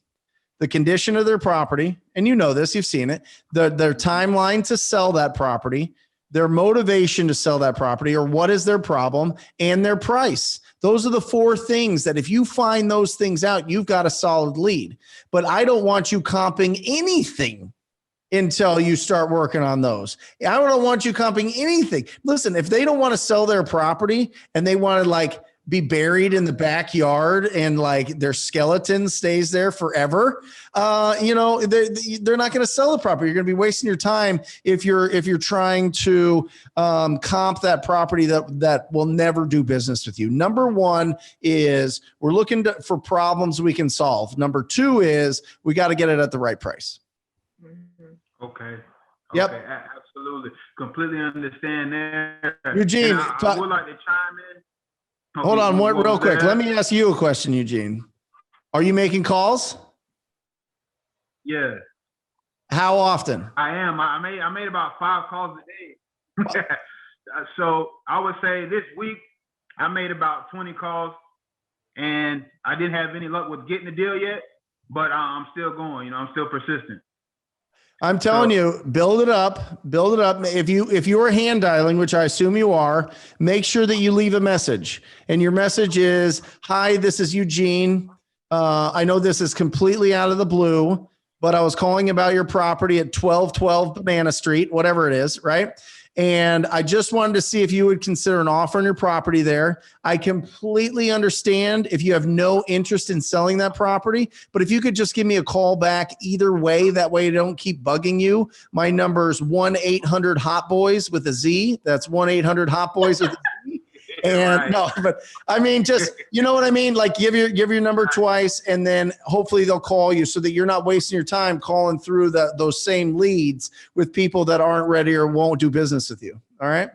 the condition of their property, and you know this, you've seen it, their timeline to sell that property, their motivation to sell that property, or what is their problem, and their price. Those are the 4 things that if you find those things out, you've got a solid lead. But I don't want you comping anything until you start working on those. I don't want you comping anything. Listen, if they don't want to sell their property and they want to like be buried in the backyard and like their skeleton stays there forever, they're not going to sell the property. You're going to be wasting your time if you're trying to comp that property that will never do business with you. Number 1 is we're looking for problems we can solve. Number 2 is we got to get it at the right price. Okay. Yep. Okay, absolutely. Completely understand that. Eugene, I would like to chime in. Hold on, real quick. Let me ask you a question, Eugene. Are you making calls? Yeah. How often? I am. I made about 5 calls a day. So I would say this week I made about 20 calls, and I didn't have any luck with getting the deal yet, but I'm still going. I'm still persistent. I'm telling you, build it up. If you are hand dialing, which I assume you are, make sure that you leave a message. And your message is, "Hi, this is Eugene. I know this is completely out of the blue, but I was calling about your property at 1212 Banana Street," whatever it is, right? "And I just wanted to see if you would consider an offer on your property there. I completely understand if you have no interest in selling that property, but if you could just give me a call back either way, that way I don't keep bugging you. My number is 1-800-HOT-BOYS with a Z. That's 1-800-HOT-BOYS with a Z." And Right. no, but I mean, just, you know what I mean? Like give your number twice, and then hopefully they'll call you so that you're not wasting your time calling through those same leads with people that aren't ready or won't do business with you. All right.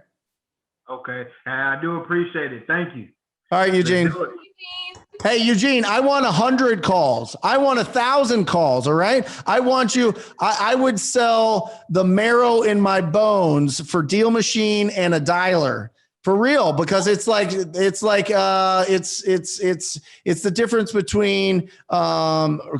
Okay. I do appreciate it. Thank you. All right, Eugene. Hey, Eugene, I want 100 calls. I want 1,000 calls. All right. I want you. I would sell the marrow in my bones for DealMachine and a dialer. For real, because it's the difference between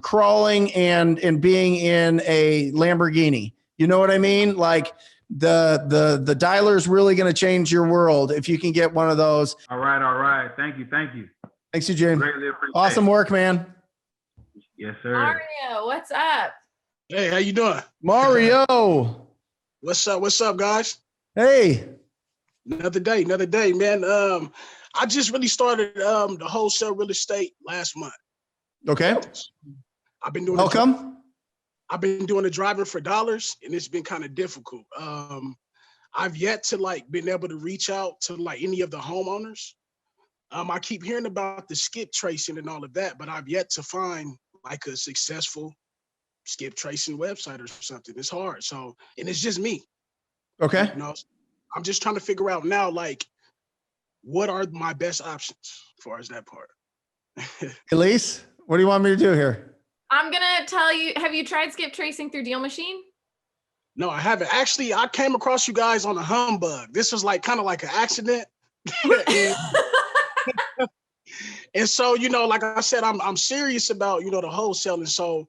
crawling and being in a Lamborghini. You know what I mean? Like the dialer is really going to change your world if you can get one of those. All right. Thank you. Thanks, Eugene. Greatly appreciate Awesome it. work, man. Yes, sir. Mario, what's up? Hey, how you doing? Mario. What's up, guys? Hey. Another day, man. I just really started the wholesale real estate last month. Okay. I've been doing I've been doing the driving for dollars, and it's been kind of difficult. I've yet to been able to reach out to any of the homeowners. I keep hearing about the skip tracing and all of that, but I've yet to find a successful skip tracing website or something. It's hard. So, and it's just me. Okay. I'm just trying to figure out now, what are my best options as far as that part? Elise, what do you want me to do here? I'm going to tell you, have you tried skip tracing through DealMachine? No, I haven't. Actually, I came across you guys on a humbug. This was kind of like an accident. And so, like I said, I'm serious about, the wholesaling. So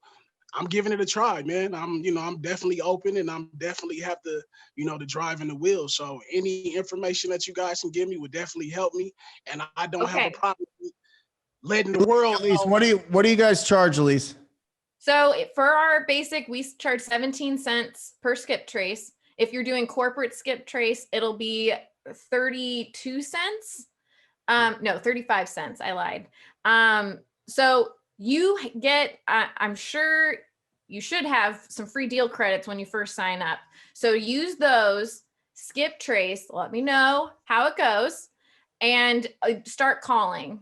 I'm giving it a try, man. I'm definitely open, and I'm definitely have the, the drive and the wheel. So any information that you guys can give me would definitely help me. And I don't have a problem letting the world Elise, know. what do you guys charge, Elise? So for our basic, we charge 17 cents per skip trace. If you're doing corporate skip trace, it'll be 32 cents. No, 35 cents. I lied. So you get, I'm sure you should have some free deal credits when you first sign up. So use those skip trace, let me know how it goes, and start calling.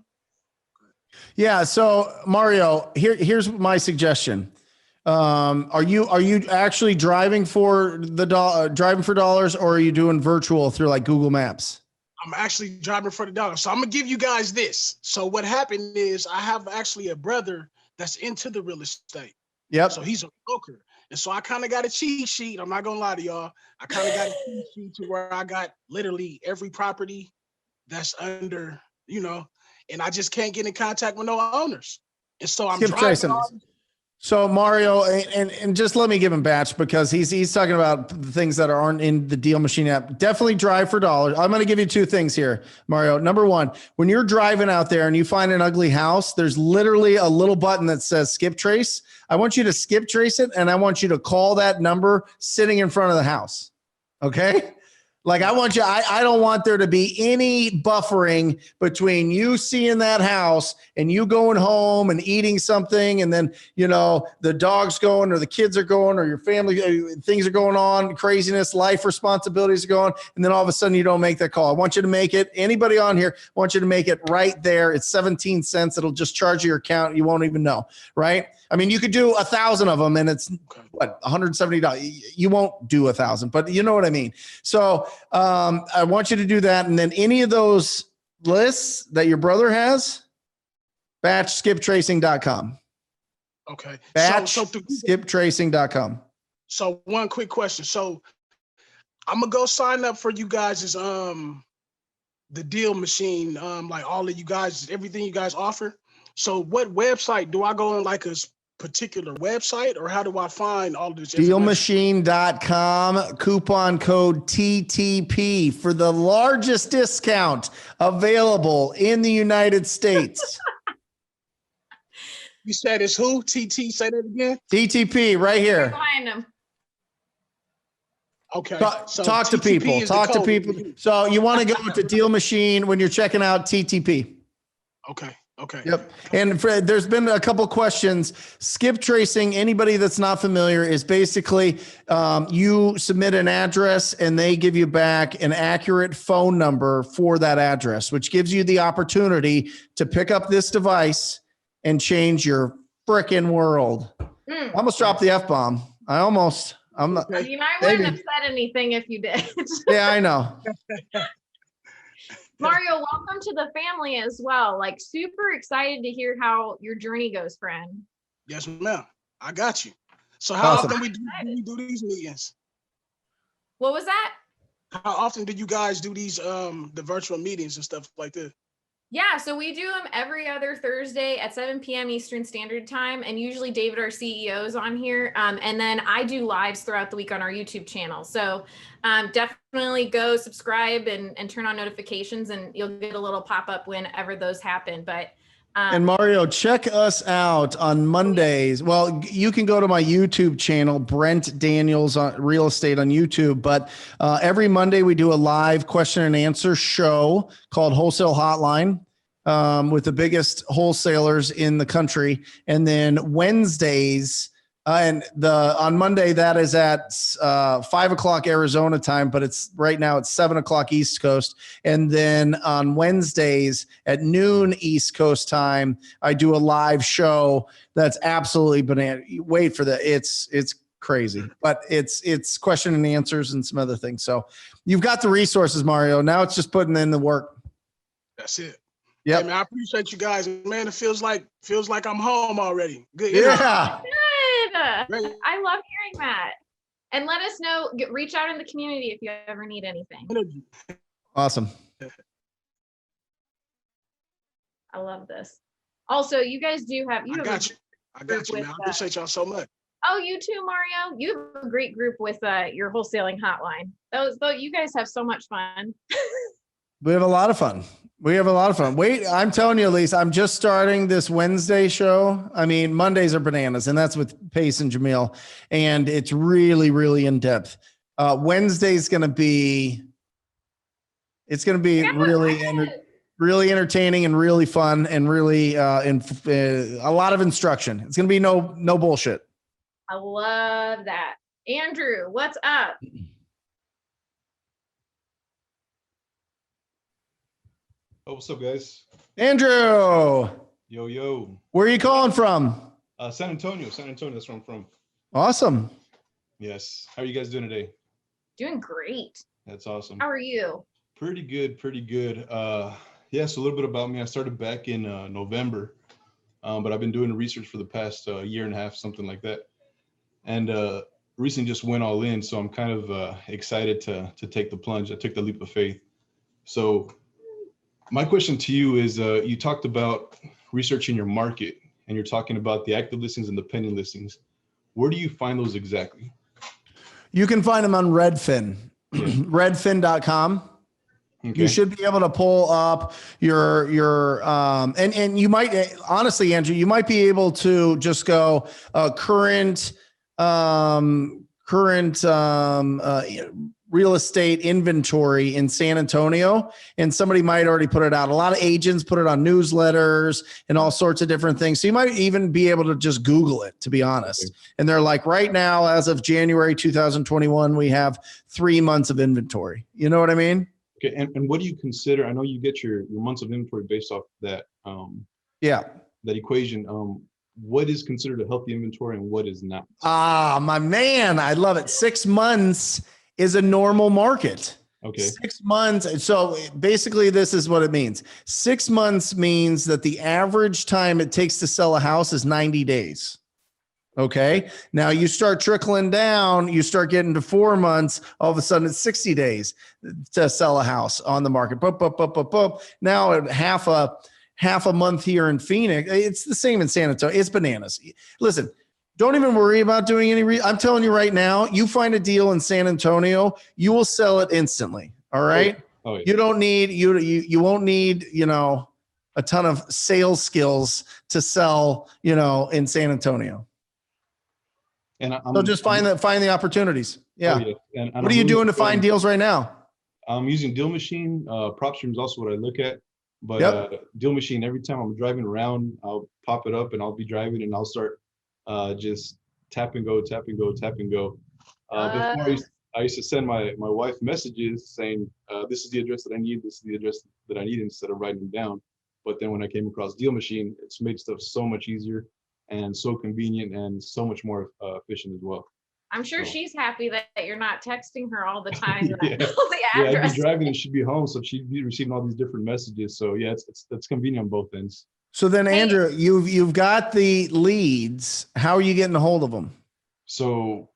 Yeah. So Mario, here's my suggestion. Are you actually driving for driving for dollars, or are you doing virtual through like Google Maps? I'm actually driving for the dollar. So I'm gonna give you guys this. So what happened is I have actually a brother that's into the real estate. Yep. So he's a broker. And so I kind of got a cheat sheet. I'm not gonna lie to y'all. I kind of got a cheat sheet to where I got literally every property that's under, and I just can't get in contact with no owners. And so I'm Skip driving tracing. all So Mario, and just let me give him batch, because he's talking about the things that aren't in the DealMachine app. Definitely drive for dollars. I'm going to give you two things here, Mario. Number one, when you're driving out there and you find an ugly house, there's literally a little button that says skip trace. I want you to skip trace it, and I want you to call that number sitting in front of the house. Okay. Like I don't want there to be any buffering between you seeing that house and you going home and eating something, and then, the dog's going, or the kids are going, or your family, things are going on, craziness, life responsibilities are going. And then all of a sudden you don't make that call. I want you to make it, anybody on here, I want you to make it right there. It's 17 cents. It'll just charge your account. You won't even know. Right. I mean, you could do 1,000 of them and it's what, $170. You won't do 1,000, but you know what I mean? So I want you to do that. And then any of those lists that your brother has, batchskiptracing.com. Okay. Batchskiptracing.com. So one quick question. So I'm gonna go sign up for you guys' the DealMachine, like all of you guys, everything you guys offer. So what website do I go on, like a particular website, or how do I find all of this? DealMachine.com, coupon code TTP for the largest discount available in the United States. You said it's who? TT, say that again. TTP right here. Behind them. Okay. So talk to people. Talk to people. So you want to go to DealMachine when you're checking out TTP. Okay. Okay. Yep. And Fred, there's been a couple questions. Skip tracing, anybody that's not familiar, is basically you submit an address and they give you back an accurate phone number for that address, which gives you the opportunity to pick up this device and change your frickin' world. I almost dropped the F-bomb. I'm not. I mean, I wouldn't have said anything if you did. Yeah, I know. Mario, welcome to the family as well. Like, super excited to hear how your journey goes, friend. Yes, ma'am. I got you. So how Awesome. often do we do these meetings? What was that? How often do you guys do these the virtual meetings and stuff like this? Yeah, so we do them every other Thursday at 7 p.m. Eastern Standard Time. And usually David, our CEO, is on here. And then I do lives throughout the week on our YouTube channel. So definitely go subscribe and turn on notifications, and you'll get a little pop-up whenever those happen. But and Mario, check us out on Mondays. Well, you can go to my YouTube channel, Brent Daniels on Real Estate on YouTube. But every Monday we do a live question and answer show called Wholesale Hotline with the biggest wholesalers in the country. And then Wednesdays on Monday, that is at 5 o'clock Arizona time, but right now it's 7 o'clock East Coast. And then on Wednesdays at noon East Coast time, I do a live show that's absolutely banana. Wait for that. It's crazy, but it's question and answers and some other things. So you've got the resources, Mario. Now it's just putting in the work. That's it. Yeah, hey, man, I appreciate you guys, man. It feels like I'm home already. Good. Yeah. Good. I love hearing that. And let us know, reach out in the community if you ever need anything. Awesome. I love this. Also, you guys do have, I got you, man. I appreciate y'all so much. Oh, you too, Mario. You have a great group with your wholesaling hotline. You guys have so much fun. We have a lot of fun. Wait, I'm telling you, Elise, I'm just starting this Wednesday show. I mean, Mondays are bananas, and that's with Pace and Jamil. And it's really, really in depth. Wednesday's going to be, really entertaining and really fun and really a lot of instruction. It's going to be no bullshit. I love that. Andrew, what's up? Oh, what's up, guys? Andrew, Yo, yo. where are you calling from? San Antonio. That's where I'm from. Awesome. Yes. How are you guys doing today? Doing great. That's awesome. How are you? Pretty good, pretty good. Yeah, so a little bit about me. I started back in November, but I've been doing research for the past year and a half, something like that. And recently just went all in, so I'm kind of excited to take the plunge. I took the leap of faith. So my question to you is, you talked about researching your market, and you're talking about the active listings and the pending listings. Where do you find those exactly? You can find them on Redfin, Yeah. redfin.com. Okay. You should be able to pull up your and you might, honestly, Andrew, you might be able to just go current real estate inventory in San Antonio, and somebody might already put it out. A lot of agents put it on newsletters and all sorts of different things. So you might even be able to just Google it, to be honest. Okay. And they're like, right now, as of January 2021, we have 3 months of inventory. You know what I mean? Okay. And what do you consider? I know you get your months of inventory based off that Yeah. that equation. What is considered a healthy inventory and what is not? Ah, my man, I love it. 6 months is a normal market. Okay. 6 months. So basically, this is what it means. 6 months means that the average time it takes to sell a house is 90 days. Okay. Now you start trickling down, you start getting to 4 months, all of a sudden it's 60 days to sell a house on the market. Now at half a month here in Phoenix, it's the same in San Antonio. It's bananas. Listen, don't even worry about doing any. I'm telling you right now, you find a deal in San Antonio, you will sell it instantly. All right. Oh, yeah. You don't need, you won't need, a ton of sales skills to sell, in San Antonio. And So just find the opportunities. Yeah. Oh, yeah. And What are you doing to find deals right now? I'm using DealMachine. PropStream is also what I look at. But Yep. DealMachine, every time I'm driving around, I'll pop it up and I'll be driving and I'll start just tap and go, tap and go, tap and go. Before I used to send my wife messages saying, this is the address that I need, this is the address that I need, instead of writing them down. But then when I came across DealMachine, it's made stuff so much easier and so convenient and so much more efficient as well. I'm sure she's happy that you're not texting her all the time. Yeah. The Yeah, I'd address. be driving and she'd be home, so she'd be receiving all these different messages. So yeah, it's convenient on both ends. So then, Andrew, you've got the leads. How are you getting a hold of them? So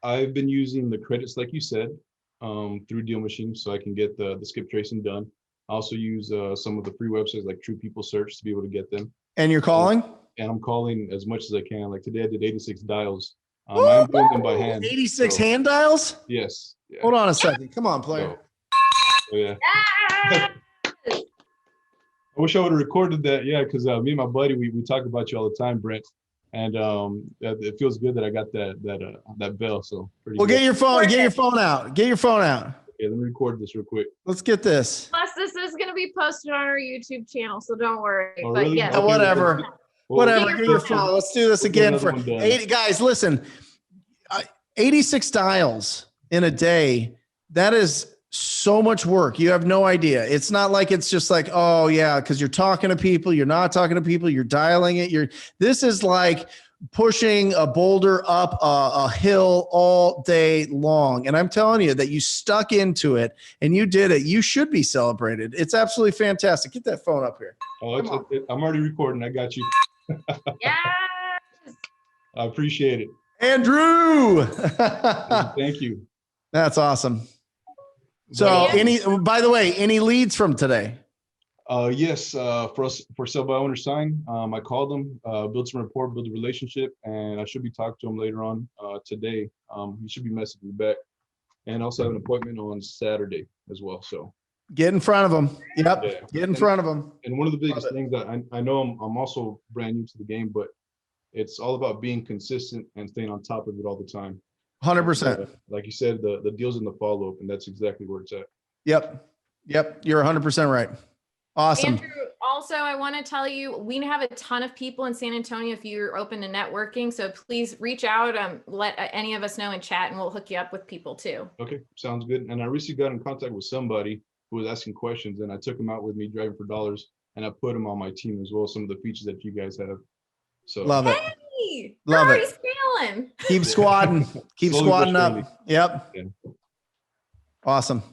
I've been using the credits, like you said, through DealMachine, so I can get the skip tracing done. I also use some of the free websites like True People Search to be able to get them. And you're calling? And I'm calling as much as I can. Like today, I did 86 dials. I'm doing them by hand. 86 hand dials? Yes. Yeah. Hold on a second. Come on, player. So yeah. I wish I would have recorded that. Yeah, because me and my buddy, we talk about you all the time, Brent. And it feels good that I got that bell. So pretty Well, good. get your phone. Get your phone out. Get your phone out. Okay, let me record this real quick. Let's get this. Plus, this is going to be posted on our YouTube channel, so don't worry. Oh, But really? yes. Okay, Whatever. Whatever. Get your phone. Let's do this We'll get again another for one done. 80 guys. Listen, 86 dials in a day. That is so much work. You have no idea. It's not like it's just like, oh yeah, because you're talking to people, you're not talking to people, you're dialing it. This is like pushing a boulder up a hill all day long. And I'm telling you that you stuck into it and you did it. You should be celebrated. It's absolutely fantastic. Get that phone up here. Oh, I'm already recording. I got you. Yes. I appreciate it. Andrew. Thank you. That's awesome. So by the way, any leads from today? Yes, for sale by owner sign. I called them, build some rapport, build a relationship, and I should be talking to him later on today. He should be messaging me back, and also have an appointment on Saturday as well. So Get in front of them. Yep. Yeah. Get in front of them. And one of the biggest things that I know I'm also brand new to the game, but it's all about being consistent and staying on top of it all the time. 100%. Like you said, the deal's in the follow-up, and that's exactly where it's at. Yep. You're 100% right. Awesome. Andrew, also, I want to tell you, we have a ton of people in San Antonio if you're open to networking. So please reach out, let any of us know in chat, and we'll hook you up with people too. Okay, sounds good. And I recently got in contact with somebody who was asking questions, and I took him out with me driving for dollars, and I put him on my team as well. Some of the features that you guys have. So Love it. Hey, Love we're already it. scaling. Keep squatting. Keep Slowly but squatting surely. up. Yep. Yeah. Awesome.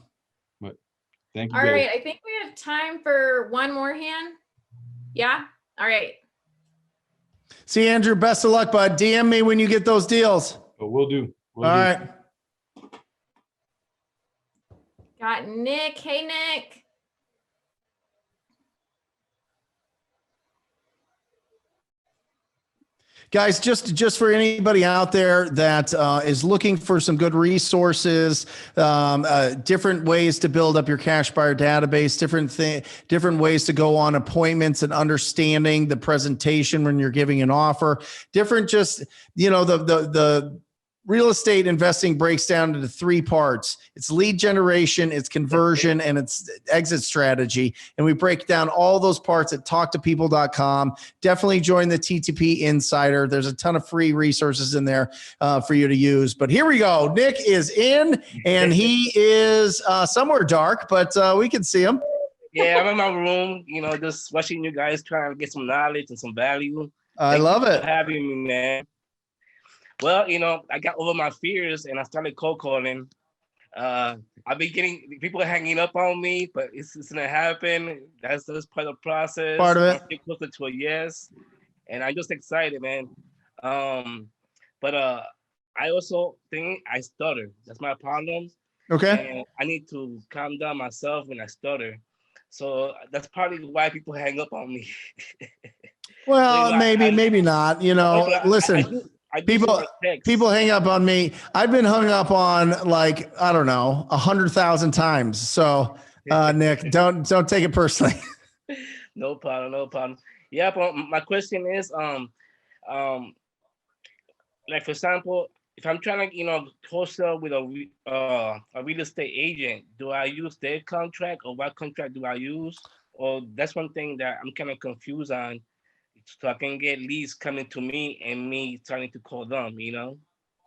Thank you All guys. right, I think we have time for one more hand. Yeah. All right. See, Andrew, best of luck, bud. DM me when you get those deals. But we'll do. We'll All do. right. Got Nick. Hey, Nick. Guys, just for anybody out there that is looking for some good resources, different ways to build up your cash buyer database, different ways to go on appointments and understanding the presentation when you're giving an offer, different just, the real estate investing breaks down into 3 parts. It's lead generation, it's conversion, and it's exit strategy. And we break down all those parts at talktopeople.com. Definitely join the TTP Insider. There's a ton of free resources in there for you to use. But here we go. Nick is in, and he is somewhere dark, but we can see him. Yeah, I'm in my room, just watching you guys trying to get some knowledge and some value. I love it. For having me, man. Well, I got over my fears and I started cold calling. I've been getting people hanging up on me, but it's gonna happen. That's part of the process. Part of it. I'm getting closer to a yes, and I'm just excited, man. But I also think I stutter. That's my problem. Okay. And I need to calm down myself when I stutter. So that's probably why people hang up on me. Well, maybe not. Listen. People hang up on me. I've been hung up on like, I don't know, 100,000 times. So Nick, don't take it personally. No problem. Yeah, but my question is, like for example, if I'm trying to, wholesale with a real estate agent, do I use their contract or what contract do I use? Or that's one thing that I'm kind of confused on. So I can get leads coming to me and me trying to call them,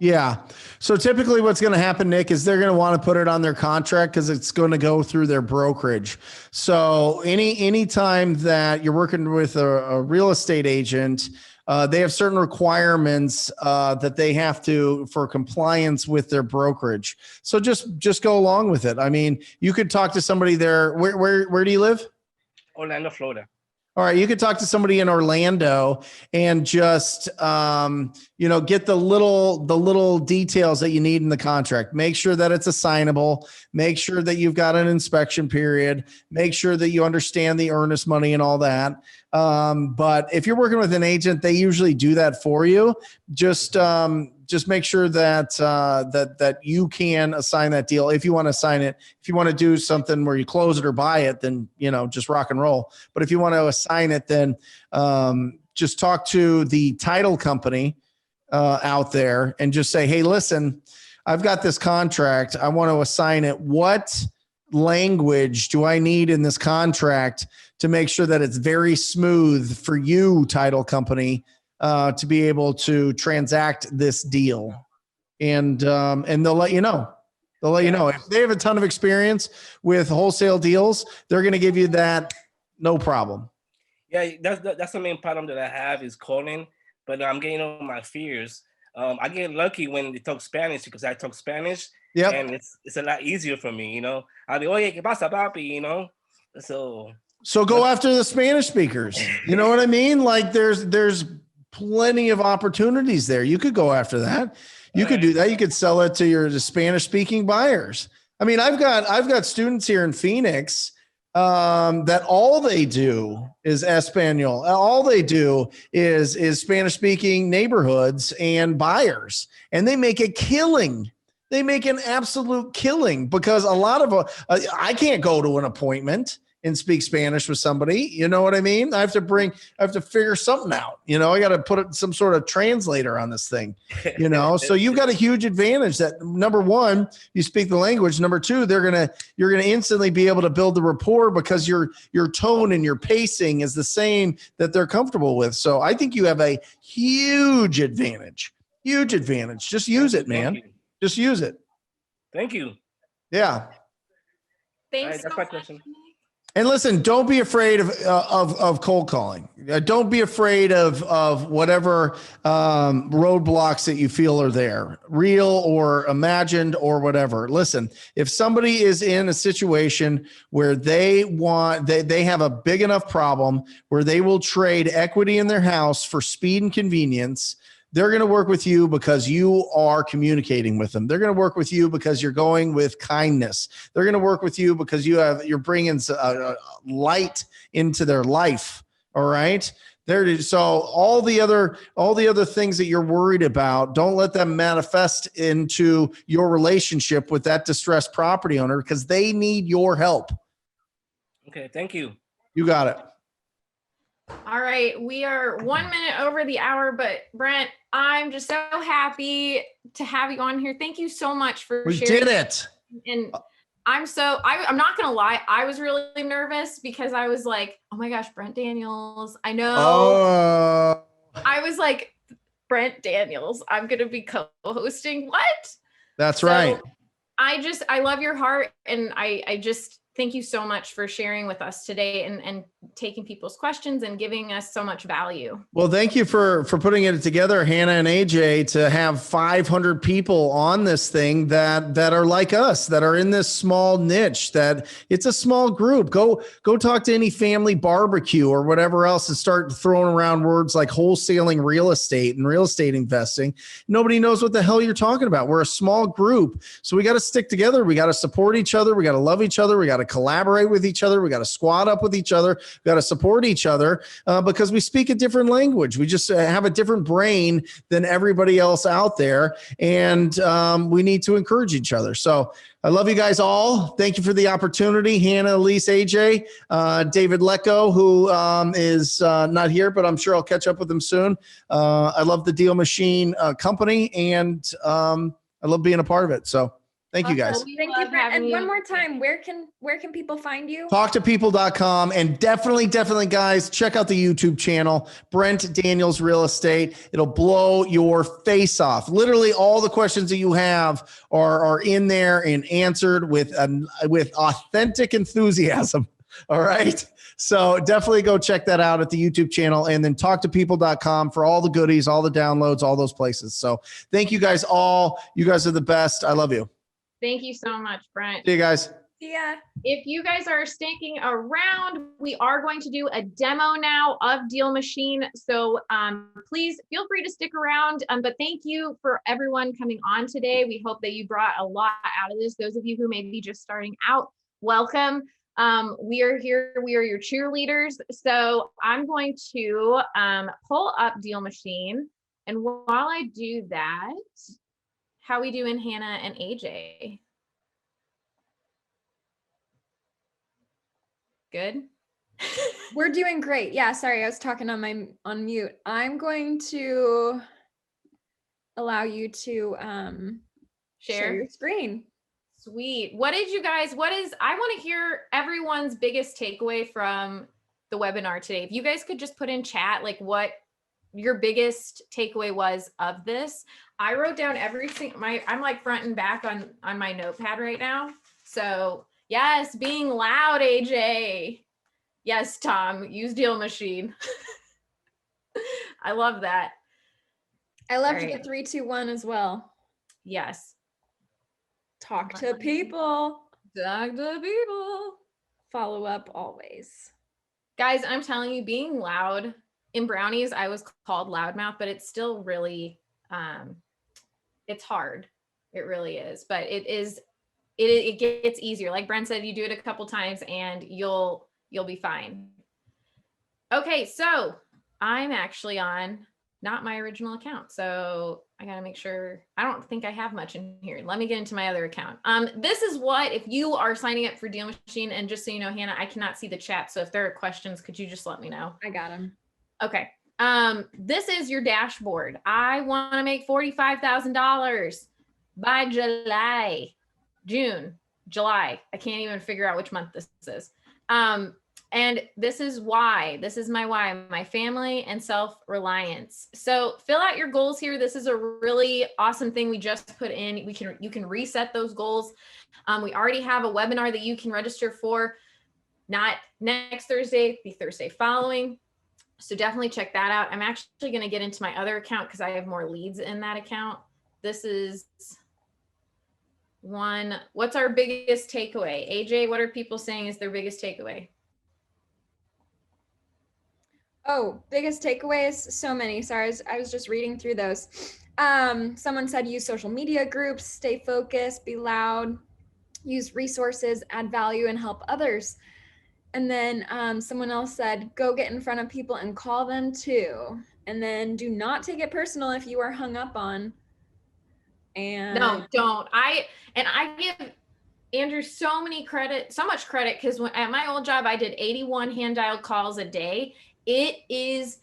Yeah. So typically what's going to happen, Nick, is they're going to want to put it on their contract because it's going to go through their brokerage. So any time that you're working with a real estate agent, they have certain requirements that they have to for compliance with their brokerage. So just go along with it. I mean, you could talk to somebody there. Where do you live? Orlando, Florida. All right, you could talk to somebody in Orlando and just get the little details that you need in the contract. Make sure that it's assignable. Make sure that you've got an inspection period. Make sure that you understand the earnest money and all that. But if you're working with an agent, they usually do that for you. Just make sure that that you can assign that deal if you want to assign it. If you want to do something where you close it or buy it, then just rock and roll. But if you want to assign it, then just talk to the title company out there and just say, hey, listen, I've got this contract. I want to assign it. What language do I need in this contract to make sure that it's very smooth for you, title company, to be able to transact this deal? And they'll let you know. They'll let you know. If they have a ton of experience with wholesale deals, they're going to give you that, no problem. Yeah, that's the main problem that I have is calling, but I'm getting over my fears. I get lucky when they talk Spanish because I talk Spanish. Yeah, and it's a lot easier for me, I'll be, oye, ¿qué pasa, papi? So go after the Spanish speakers. You know what I mean? Like there's plenty of opportunities there. You could go after that. You could do that. You could sell it to your Spanish speaking buyers. I mean, I've got students here in Phoenix that all they do is Espanol. All they do is Spanish speaking neighborhoods and buyers, and they make a killing. They make an absolute killing because a lot of I can't go to an appointment and speak Spanish with somebody. You know what I mean? I have to figure something out. I got to put some sort of translator on this thing, So you've got a huge advantage that number one, you speak the language. Number two, you're going to instantly be able to build the rapport because your tone and your pacing is the same that they're comfortable with. So I think you have a huge advantage. Just use it, man. Just use it. Thank you. Yeah. Thanks that's so my much. question. And listen, don't be afraid of cold calling. Don't be afraid of whatever roadblocks that you feel are there, real or imagined or whatever. Listen, if somebody is in a situation where they have a big enough problem where they will trade equity in their house for speed and convenience, they're going to work with you because you are communicating with them. They're going to work with you because you're going with kindness. They're going to work with you because you're bringing light into their life. All right. So all the other things that you're worried about, don't let them manifest into your relationship with that distressed property owner because they need your help. Okay, thank you. You got it. All right, we are 1 minute over the hour, but Brent, I'm just so happy to have you on here. Thank you so much for sharing. We did it. And I'm not gonna lie, I was really nervous because I was like, oh my gosh, Brent Daniels. I know. Oh. I was like, Brent Daniels, I'm gonna be co-hosting. What? That's right. I love your heart, and I just thank you so much for sharing with us today and taking people's questions and giving us so much value. Well, thank you for putting it together, Hannah and AJ, to have 500 people on this thing that are like us, that are in this small niche, that it's a small group. Go talk to any family barbecue or whatever else and start throwing around words like wholesaling real estate and real estate investing. Nobody knows what the hell you're talking about. We're a small group. So we got to stick together. We got to support each other. We got to love each other. We got to collaborate with each other. We got to squad up with each other. We got to support each other because we speak a different language. We just have a different brain than everybody else out there. And we need to encourage each other. So I love you guys all. Thank you for the opportunity. Hannah, Elise, AJ, David Lecko, who is not here, but I'm sure I'll catch up with him soon. I love the DealMachine company, and I love being a part of it. So thank you guys. Thank you, Brent. And one more time, where can people find you? Talktopeople.com. And definitely, guys, check out the YouTube channel, Brent Daniels Real Estate. It'll blow your face off. Literally all the questions that you have are in there and answered with authentic enthusiasm. All right. So definitely go check that out at the YouTube channel, and then talktopeople.com for all the goodies, all the downloads, all those places. So thank you guys all. You guys are the best. I love you. Thank you so much, Brent. See you guys. Yeah. If you guys are sticking around, we are going to do a demo now of DealMachine. So please feel free to stick around. But thank you for everyone coming on today. We hope that you brought a lot out of this. Those of you who may be just starting out, welcome. We are here. We are your cheerleaders. So I'm going to pull up DealMachine. And while I do that, how we doing, Hannah and AJ? Good. We're doing great. Yeah, sorry, I was talking on mute. I'm going to allow you to share your screen. Sweet. I want to hear everyone's biggest takeaway from the webinar today. If you guys could just put in chat like what your biggest takeaway was of this. I wrote down I'm like front and back on my notepad right now. So yes, being loud, AJ. Yes, Tom, use DealMachine. I love that. I loved the 3, 2, 1 as well. Yes. Talk to people. Talk to people. Follow up always. Guys, I'm telling you, being loud in Brownies, I was called loudmouth, but it's still really, it's hard. It really is, but it gets easier. Like Brent said, you do it a couple times and you'll be fine. Okay, so I'm actually on not my original account. So I gotta make sure, I don't think I have much in here. Let me get into my other account. This is what, if you are signing up for DealMachine, and just so you know, Hannah, I cannot see the chat. So if there are questions, could you just let me know? I got them. Okay. This is your dashboard. I want to make $45,000 by July. I can't even figure out which month this is. And this is why. This is my why, my family and self-reliance. So fill out your goals here. This is a really awesome thing we just put in. You can reset those goals. We already have a webinar that you can register for, not next Thursday, the Thursday following. So definitely check that out. I'm actually going to get into my other account because I have more leads in that account. This is one. What's our biggest takeaway? AJ, what are people saying is their biggest takeaway? Oh, biggest takeaways, so many. Sorry, I was just reading through those. Someone said use social media groups, stay focused, be loud, use resources, add value, and help others. And then someone else said, go get in front of people and call them too. And then do not take it personal if you are hung up on. And no, don't. I give Andrew so much credit because at my old job, I did 81 hand dialed calls a day. It is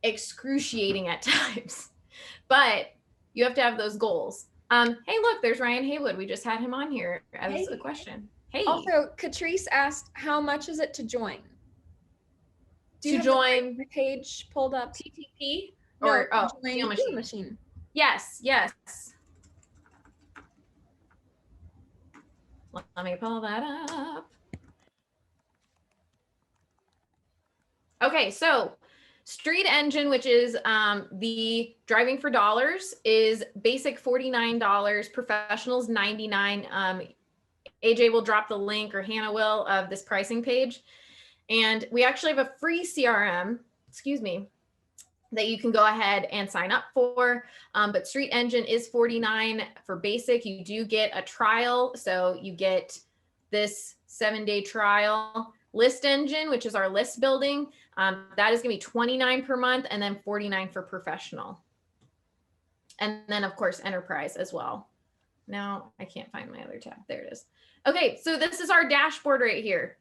excruciating at times, but you have to have those goals. Hey, look, there's Ryan Haywood. We just had him on here as a question. Hey. Also, Catrice asked, how much is it to join? Do you have join the page pulled up? TTP No, or DealMachine. Yes. Let me pull that up. Okay, so Street Engine, which is the driving for dollars, is basic $49, professionals $99. AJ will drop the link, or Hannah will, of this pricing page. And we actually have a free CRM, that you can go ahead and sign up for. But Street Engine is $49 for basic. You do get a trial. So you get this 7-day trial. List Engine, which is our list building, that is going to be $29 per month, and then $49 for professional. And then of course, enterprise as well. Now I can't find my other tab. There it is. Okay, so this is our dashboard right here.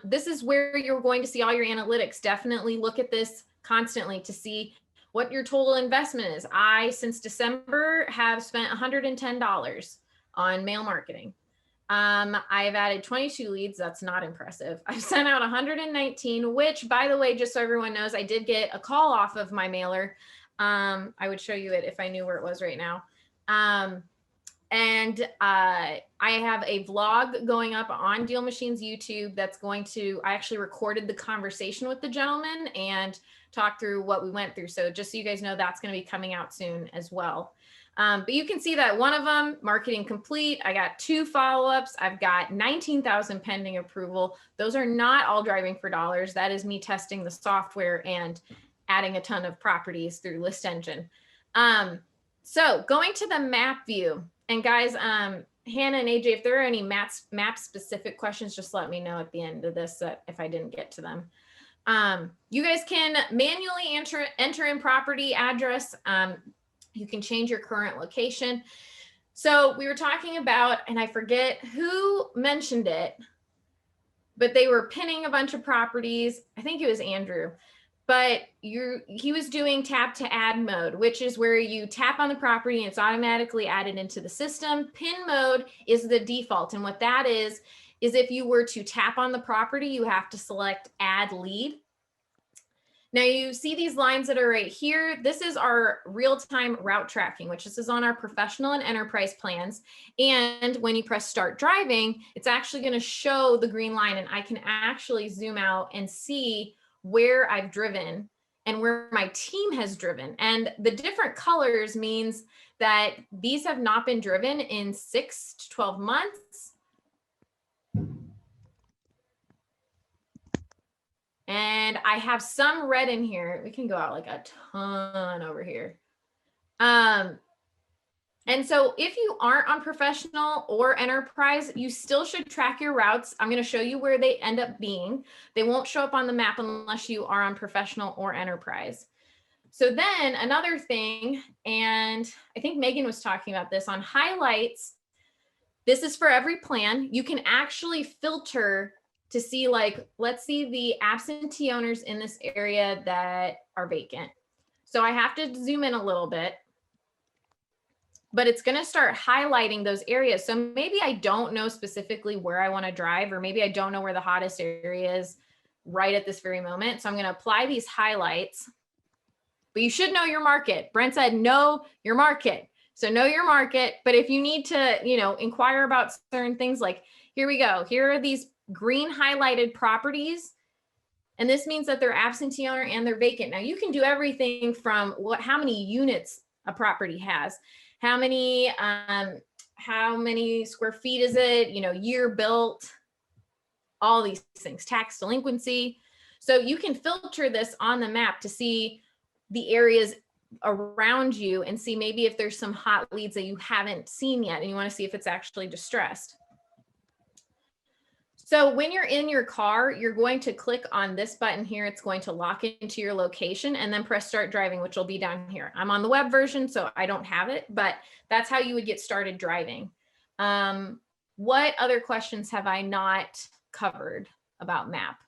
This is where you're going to see all your analytics. Definitely look at this constantly to see what your total investment is. I, since December, have spent $110 on mail marketing. I've added 22 leads. That's not impressive. I've sent out 119, which, by the way, just so everyone knows, I did get a call off of my mailer. I would show you it if I knew where it was right now. And I have a vlog going up on DealMachine's YouTube that's going to, I actually recorded the conversation with the gentleman and talked through what we went through. So just so you guys know, that's going to be coming out soon as well. But you can see that one of them, marketing complete. I got 2 follow-ups. I've got 19,000 pending approval. Those are not all driving for dollars. That is me testing the software and adding a ton of properties through List Engine. So going to the map view, and guys, Hannah and AJ, if there are any map specific questions, just let me know at the end of this if I didn't get to them. You guys can manually enter in property address. You can change your current location. So we were talking about, and I forget who mentioned it, but they were pinning a bunch of properties. I think it was Andrew, but he was doing tap to add mode, which is where you tap on the property and it's automatically added into the system. Pin mode is the default. And what that is if you were to tap on the property, you have to select add lead. Now you see these lines that are right here. This is our real-time route tracking, which is on our professional and enterprise plans. And when you press start driving, it's actually going to show the green line, and I can actually zoom out and see where I've driven and where my team has driven. And the different colors means that these have not been driven in 6 to 12 months. And I have some red in here. We can go out like a ton over here. And so if you aren't on professional or enterprise, you still should track your routes. I'm going to show you where they end up being. They won't show up on the map unless you are on professional or enterprise. So then another thing, and I think Megan was talking about this on highlights. This is for every plan. You can actually filter to see, like, let's see the absentee owners in this area that are vacant. So I have to zoom in a little bit, but it's going to start highlighting those areas. So maybe I don't know specifically where I want to drive, or maybe I don't know where the hottest area is right at this very moment. So I'm going to apply these highlights, but you should know your market. Brent said, know your market. So know your market. But if you need to, you know, inquire about certain things, like here we go. Here are these green highlighted properties. And this means that they're absentee owner and they're vacant. Now you can do everything from how many units a property has, how many square feet is it, you know, year built, all these things, tax delinquency. So you can filter this on the map to see the areas around you and see maybe if there's some hot leads that you haven't seen yet and you want to see if it's actually distressed. So when you're in your car, you're going to click on this button here. It's going to lock into your location and then press start driving, which will be down here. I'm on the web version, so I don't have it, but that's how you would get started driving. What other questions have I not covered about map?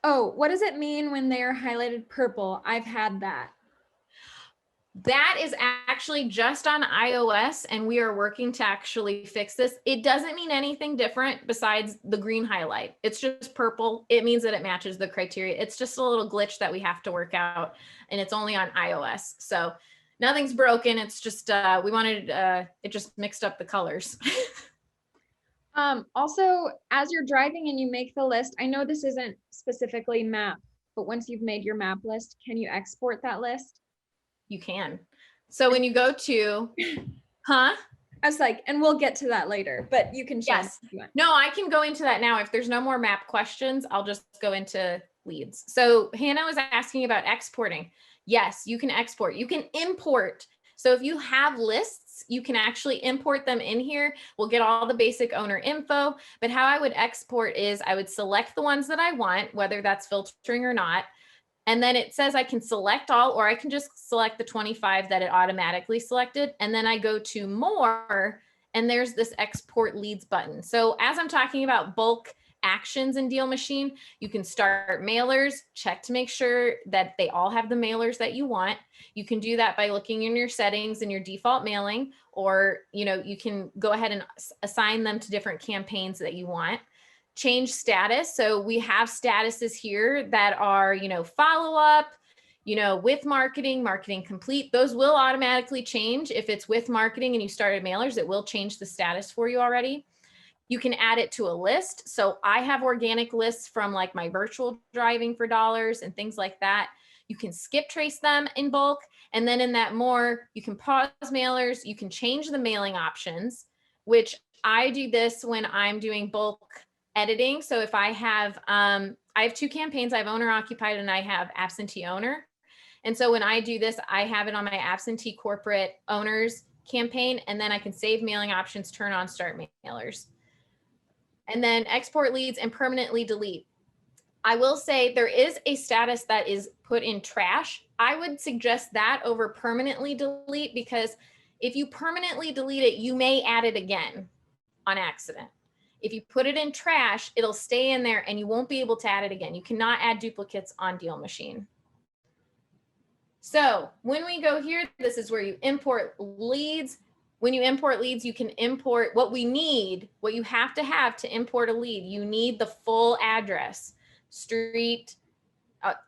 Oh, what does it mean when they are highlighted purple? I've had that. That is actually just on iOS, and we are working to actually fix this. It doesn't mean anything different besides the green highlight. It's just purple. It means that it matches the criteria. It's just a little glitch that we have to work out, and it's only on iOS. So nothing's broken. It's just, we wanted, it just mixed up the colors. Also, as you're driving and you make the list, I know this isn't specifically map, but once you've made your map list, can you export that list? You can. So when you go to, I was like, and we'll get to that later, but you can. Yes. No, I can go into that now. If there's no more map questions, I'll just go into leads. So Hannah was asking about exporting. Yes, you can export. You can import. So if you have lists, you can actually import them in here. We'll get all the basic owner info, but how I would export is I would select the ones that I want, whether that's filtering or not. And then it says I can select all, or I can just select the 25 that it automatically selected. And then I go to more, and there's this export leads button. So as I'm talking about bulk actions in DealMachine, you can start mailers, check to make sure that they all have the mailers that you want. You can do that by looking in your settings in your default mailing, or, you know, you can go ahead and assign them to different campaigns that you want. Change status. So we have statuses here that are, you know, follow up, you know, with marketing, marketing complete. Those will automatically change. If it's with marketing and you started mailers, it will change the status for you already. You can add it to a list. So I have organic lists from like my virtual driving for dollars and things like that. You can skip trace them in bulk. And then in that more, you can pause mailers. You can change the mailing options, which I do this when I'm doing bulk editing. So if I have two campaigns, I have owner occupied and I have absentee owner. And so when I do this, I have it on my absentee corporate owners campaign, and then I can save mailing options, turn on start mailers, and then export leads and permanently delete. I will say there is a status that is put in trash. I would suggest that over permanently delete, because if you permanently delete it, you may add it again on accident. If you put it in trash, it'll stay in there and you won't be able to add it again. You cannot add duplicates on DealMachine. So when we go here, this is where you import leads. When you import leads, you can import what we need, what you have to import a lead. You need the full address, street,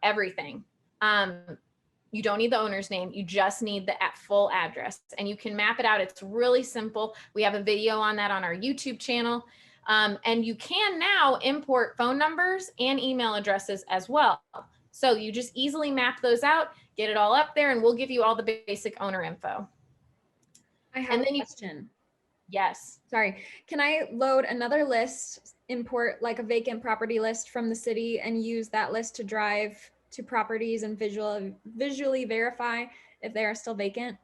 everything. You don't need the owner's name. You just need the full address, and you can map it out. It's really simple. We have a video on that on our YouTube channel. And you can now import phone numbers and email addresses as well. So you just easily map those out, get it all up there, and we'll give you all the basic owner info. I have a question. Yes. Sorry. Can I load another list, import like a vacant property list from the city, and use that list to drive to properties and visually verify if they are still vacant?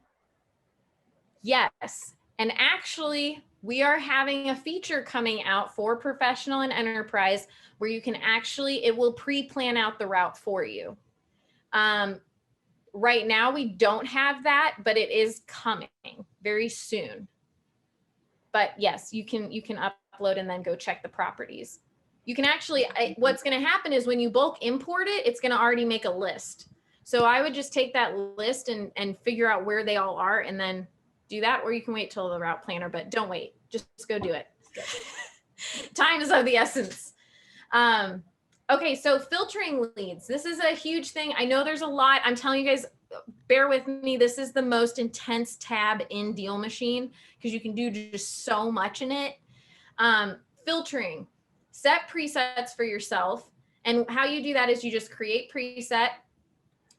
Yes. And actually, we are having a feature coming out for professional and enterprise where you can actually, it will pre-plan out the route for you. Right now, we don't have that, but it is coming very soon. But yes, you can upload and then go check the properties. You can actually, what's going to happen is when you bulk import it, it's going to already make a list. So I would just take that list and figure out where they all are and then do that, or you can wait till the route planner, but don't wait. Just go do it. Time is of the essence. Okay, so filtering leads. This is a huge thing. I know there's a lot. I'm telling you guys, bear with me. This is the most intense tab in DealMachine because you can do just so much in it. Filtering. Set presets for yourself. And how you do that is you just create preset,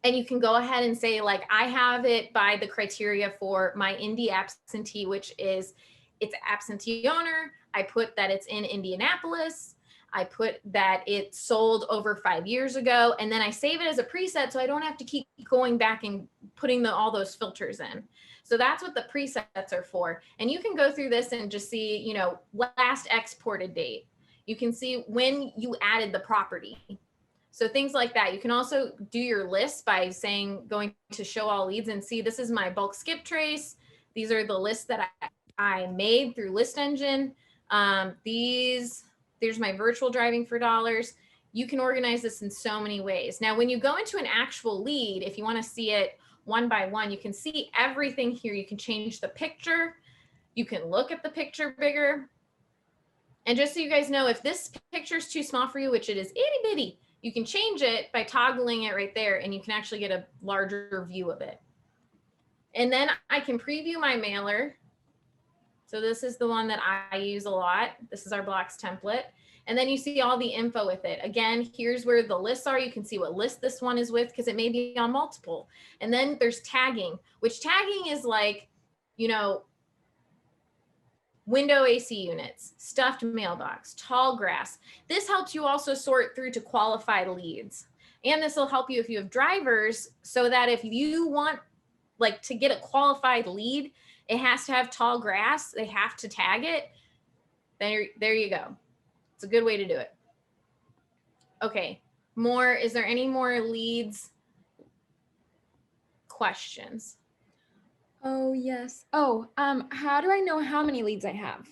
and you can go ahead and say, like, I have it by the criteria for my Indy absentee, which is it's absentee owner. I put that it's in Indianapolis. I put that it sold over 5 years ago, and then I save it as a preset so I don't have to keep going back and putting all those filters in. So that's what the presets are for. And you can go through this and just see, you know, last exported date. You can see when you added the property. So things like that. You can also do your list by saying, going to show all leads and see, this is my bulk skip trace. These are the lists that I made through List Engine. There's my virtual driving for dollars. You can organize this in so many ways. Now, when you go into an actual lead, if you want to see it one by one, you can see everything here. You can change the picture. You can look at the picture bigger. And just so you guys know, if this picture is too small for you, which it is itty bitty, you can change it by toggling it right there, and you can actually get a larger view of it. And then I can preview my mailer. So this is the one that I use a lot. This is our blocks template. And then you see all the info with it. Again, here's where the lists are. You can see what list this one is with because it may be on multiple. And then there's tagging, which tagging is like, you know, window AC units, stuffed mailbox, tall grass. This helps you also sort through to qualified leads. And this will help you if you have drivers, so that if you want like to get a qualified lead, it has to have tall grass. They have to tag it. There you go. It's a good way to do it. Okay, is there any more leads questions? Oh, yes. Oh, how do I know how many leads I have?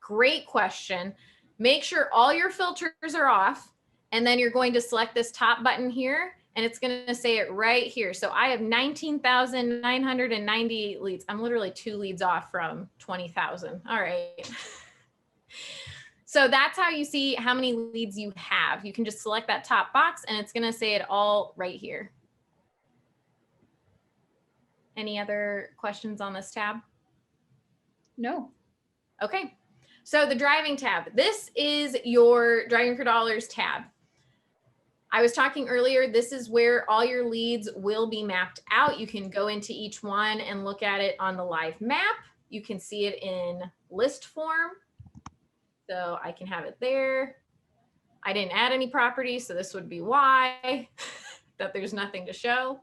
Great question. Make sure all your filters are off, and then you're going to select this top button here, and it's going to say it right here. So I have 19,990 leads. I'm literally 2 leads off from 20,000. All right. So that's how you see how many leads you have. You can just select that top box, and it's going to say it all right here. Any other questions on this tab? No. Okay. So the driving tab, this is your driving for dollars tab. I was talking earlier, this is where all your leads will be mapped out. You can go into each one and look at it on the live map. You can see it in list form. So I can have it there. I didn't add any properties, so this would be why, that there's nothing to show.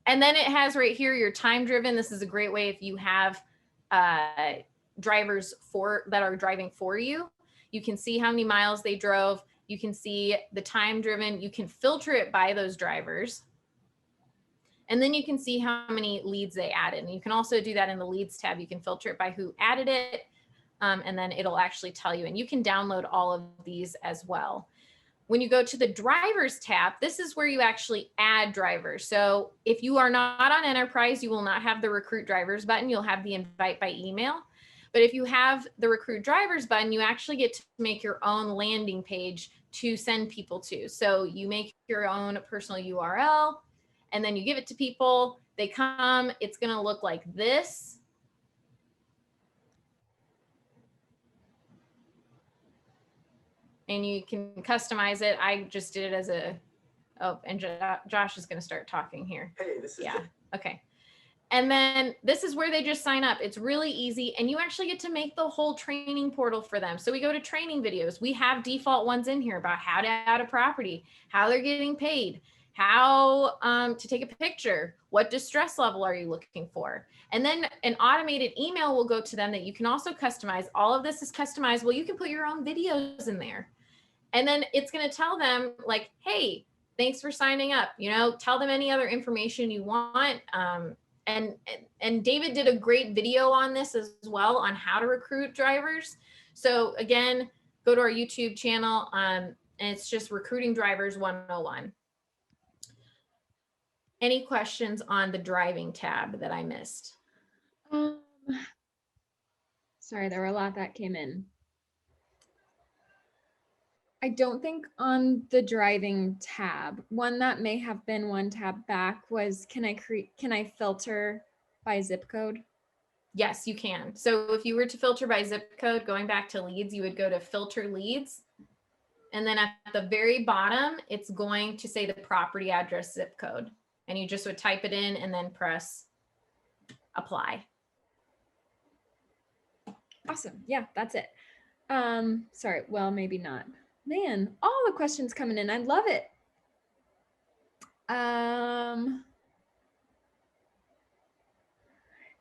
And then it has right here your time driven. This is a great way if you have drivers that are driving for you. You can see how many miles they drove. You can see the time driven. You can filter it by those drivers. And then you can see how many leads they added. And you can also do that in the leads tab. You can filter it by who added it. And then it'll actually tell you. And you can download all of these as well. When you go to the drivers tab, this is where you actually add drivers. So if you are not on enterprise, you will not have the recruit drivers button. You'll have the invite by email. But if you have the recruit drivers button, you actually get to make your own landing page to send people to. So you make your own personal URL, and then you give it to people. They come, it's going to look like this. And you can customize it. I just did it as and Josh is going to start talking here. Hey, this is Okay. And then this is where they just sign up. It's really easy. And you actually get to make the whole training portal for them. So we go to training videos. We have default ones in here about how to add a property, how they're getting paid, how to take a picture, what distress level are you looking for? And then an automated email will go to them that you can also customize. All of this is customizable. You can put your own videos in there. And then it's going to tell them like, hey, thanks for signing up. You know, tell them any other information you want. And David did a great video on this as well on how to recruit drivers. So again, go to our YouTube channel and it's just Recruiting Drivers 101. Any questions on the driving tab that I missed? Sorry, there were a lot that came in. I don't think on the driving tab, one that may have been one tab back was, can I filter by zip code? Yes, you can. So if you were to filter by zip code, going back to leads, you would go to filter leads. And then at the very bottom, it's going to say the property address zip code. And you just would type it in and then press apply. Awesome. Yeah, that's it. Sorry, well, maybe not. Man, all the questions coming in. I love it. I'm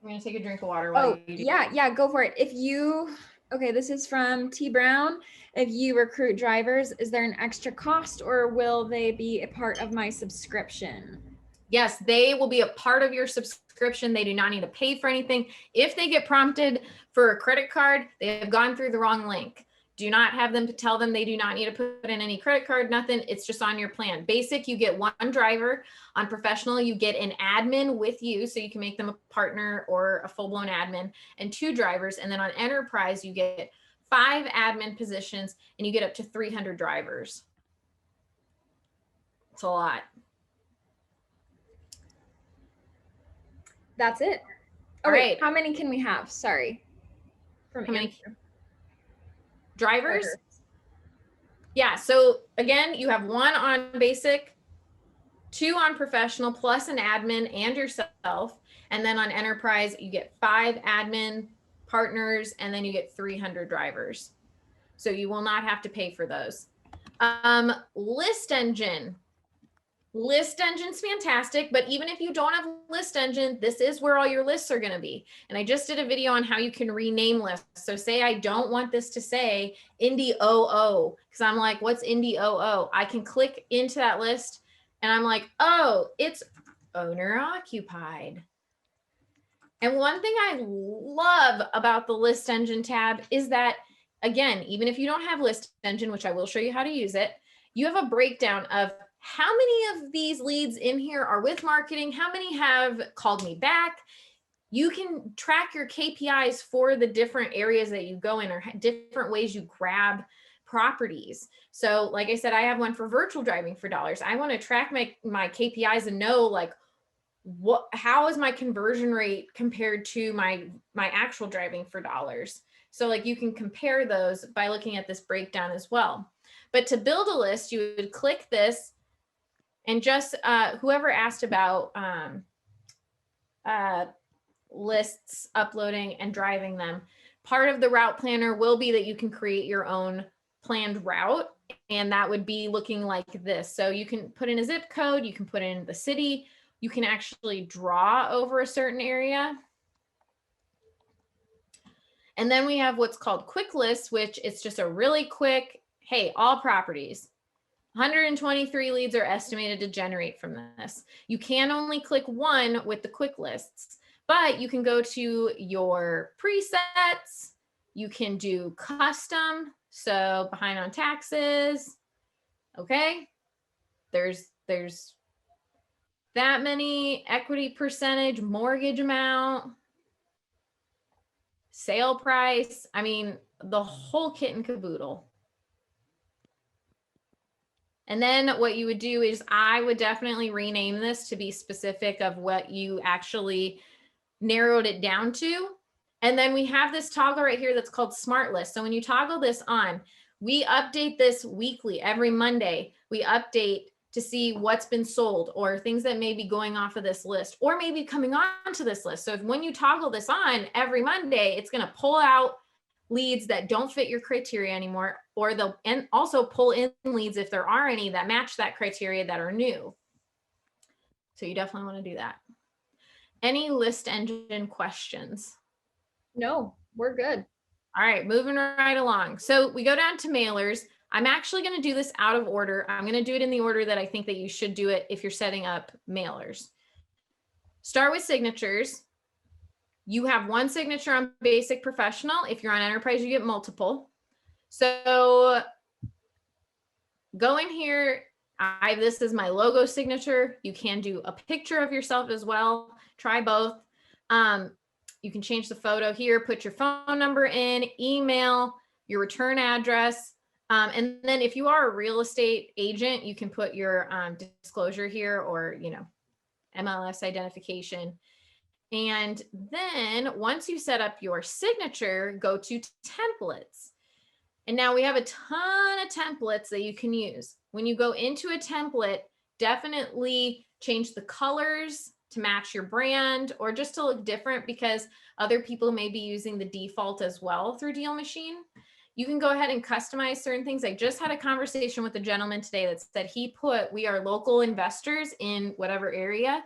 gonna take a drink of water. Oh, yeah, go for it. Okay, this is from T Brown. If you recruit drivers, is there an extra cost or will they be a part of my subscription? Yes, they will be a part of your subscription. They do not need to pay for anything. If they get prompted for a credit card, they have gone through the wrong link. Do not have them to tell them they do not need to put in any credit card, nothing. It's just on your plan. Basic, you get one driver. On professional, you get an admin with you, so you can make them a partner or a full-blown admin, and 2 drivers. And then on enterprise, you get 5 admin positions and you get up to 300 drivers. It's a lot. That's it. All right. How many can we have? Sorry. How many drivers? Yeah. So again, you have 1 on basic, 2 on professional, plus an admin and yourself. And then on enterprise, you get 5 admin partners, and then you get 300 drivers. So you will not have to pay for those. List engine. List engine's fantastic, but even if you don't have list engine, this is where all your lists are going to be. And I just did a video on how you can rename lists. So say I don't want this to say Indie OO, because I'm like, what's Indie OO? I can click into that list and I'm like, oh, it's owner occupied. And one thing I love about the list engine tab is that, again, even if you don't have list engine, which I will show you how to use it, you have a breakdown of how many of these leads in here are with marketing, how many have called me back. You can track your KPIs for the different areas that you go in or different ways you grab properties. So like I said, I have one for virtual driving for dollars. I want to track my KPIs and know like how is my conversion rate compared to my actual driving for dollars. So like you can compare those by looking at this breakdown as well. But to build a list, you would click this. And just whoever asked about lists, uploading and driving them, part of the route planner will be that you can create your own planned route. And that would be looking like this. So you can put in a zip code, you can put in the city, you can actually draw over a certain area. And then we have what's called quick lists, which it's just a really quick, hey, all properties. 123 leads are estimated to generate from this. You can only click 1 with the quick lists, but you can go to your presets. You can do custom. So behind on taxes. Okay. There's that many, equity percentage, mortgage amount, sale price. I mean, the whole kit and caboodle. And then what you would do is I would definitely rename this to be specific of what you actually narrowed it down to. And then we have this toggle right here that's called Smart List. So when you toggle this on, we update this weekly. Every Monday, we update to see what's been sold or things that may be going off of this list or maybe coming onto this list. So if when you toggle this on every Monday, it's going to pull out leads that don't fit your criteria anymore, or they'll and also pull in leads if there are any that match that criteria that are new. So you definitely want to do that. Any list engine questions? No, we're good. All right, moving right along. So we go down to mailers. I'm actually going to do this out of order. I'm going to do it in the order that I think that you should do it if you're setting up mailers. Start with signatures. You have 1 signature on basic professional. If you're on enterprise, you get multiple. So go in here. This is my logo signature. You can do a picture of yourself as well. Try both. You can change the photo here, put your phone number in, email, your return address. And then if you are a real estate agent, you can put your disclosure here, or, you know, MLS identification. And then once you set up your signature, go to templates. And now we have a ton of templates that you can use. When you go into a template, definitely change the colors to match your brand, or just to look different, because other people may be using the default as well through DealMachine. You can go ahead and customize certain things. I just had a conversation with a gentleman today that said he put, we are local investors in whatever area.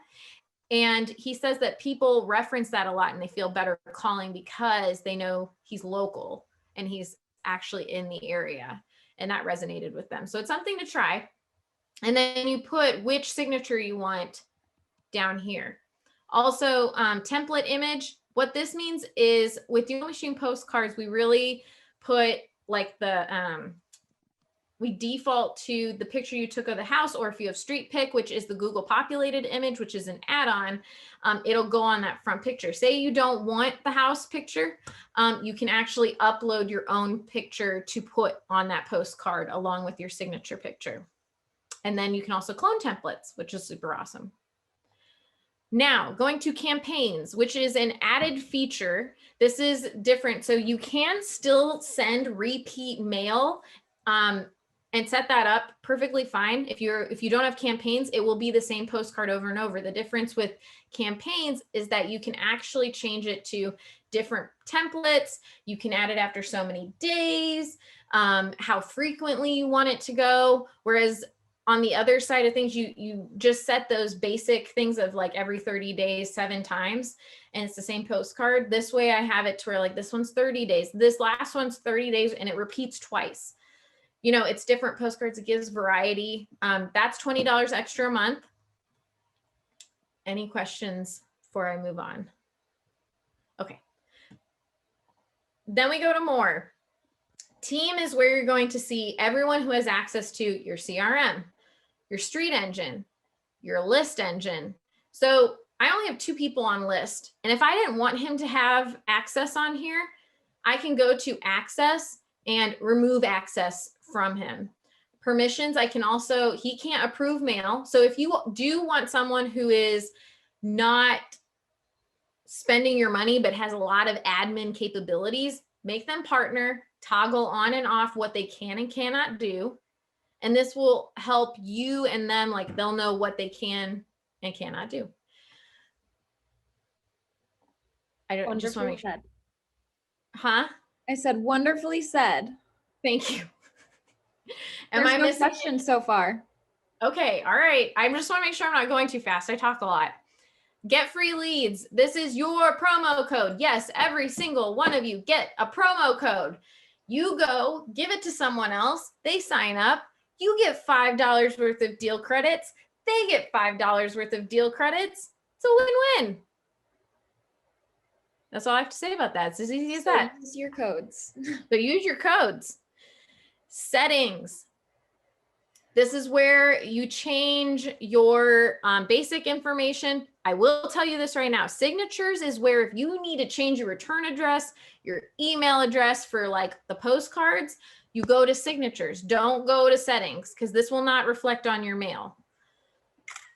And he says that people reference that a lot and they feel better calling because they know he's local and he's actually in the area, and that resonated with them. So it's something to try. And then you put which signature you want down here. Also, template image. What this means is with DealMachine postcards, we really put like the, we default to the picture you took of the house, or if you have Street Pick, which is the Google populated image, which is an add-on, it'll go on that front picture. Say you don't want the house picture, you can actually upload your own picture to put on that postcard along with your signature picture. And then you can also clone templates, which is super awesome. Now, going to campaigns, which is an added feature. This is different. So you can still send repeat mail and set that up perfectly fine. If you don't have campaigns, it will be the same postcard over and over. The difference with campaigns is that you can actually change it to different templates. You can add it after so many days, how frequently you want it to go. Whereas on the other side of things, you just set those basic things of like every 30 days, 7 times, and it's the same postcard. This way I have it to where like this one's 30 days, this last one's 30 days, and it repeats twice. You know, it's different postcards. It gives variety. That's $20 extra a month. Any questions before I move on? Okay. Then we go to more. Team is where you're going to see everyone who has access to your CRM, your street engine, your list engine. So I only have 2 people on list. And if I didn't want him to have access on here, I can go to access and remove access from him. Permissions, I can also, he can't approve mail. So if you do want someone who is not spending your money, but has a lot of admin capabilities, make them partner, toggle on and off what they can and cannot do. And this will help you and them, like they'll know what they can and cannot do. I don't just want to make sure. Huh? I said wonderfully said. Thank you. Am I missing questions so far? Okay, all right. I just want to make sure I'm not going too fast. I talk a lot. Get free leads. This is your promo code. Yes, every single one of you get a promo code. You go give it to someone else. They sign up. You get $5 worth of deal credits. They get $5 worth of deal credits. It's a win-win. That's all I have to say about that. It's as easy as that. Use your codes. So use your codes. Settings. This is where you change your basic information. I will tell you this right now. Signatures is where if you need to change your return address, your email address for like the postcards, you go to signatures. Don't go to settings because this will not reflect on your mail.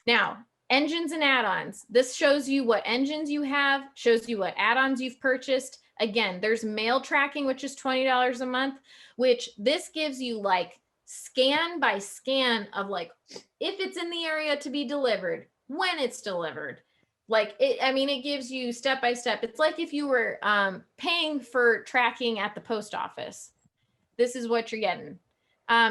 Now, engines and add-ons. This shows you what engines you have, shows you what add-ons you've purchased. Again, there's mail tracking, which is $20 a month, which this gives you like scan by scan of like, if it's in the area to be delivered, when it's delivered. Like it, I mean, it gives you step by step. It's like if you were paying for tracking at the post office. This is what you're getting.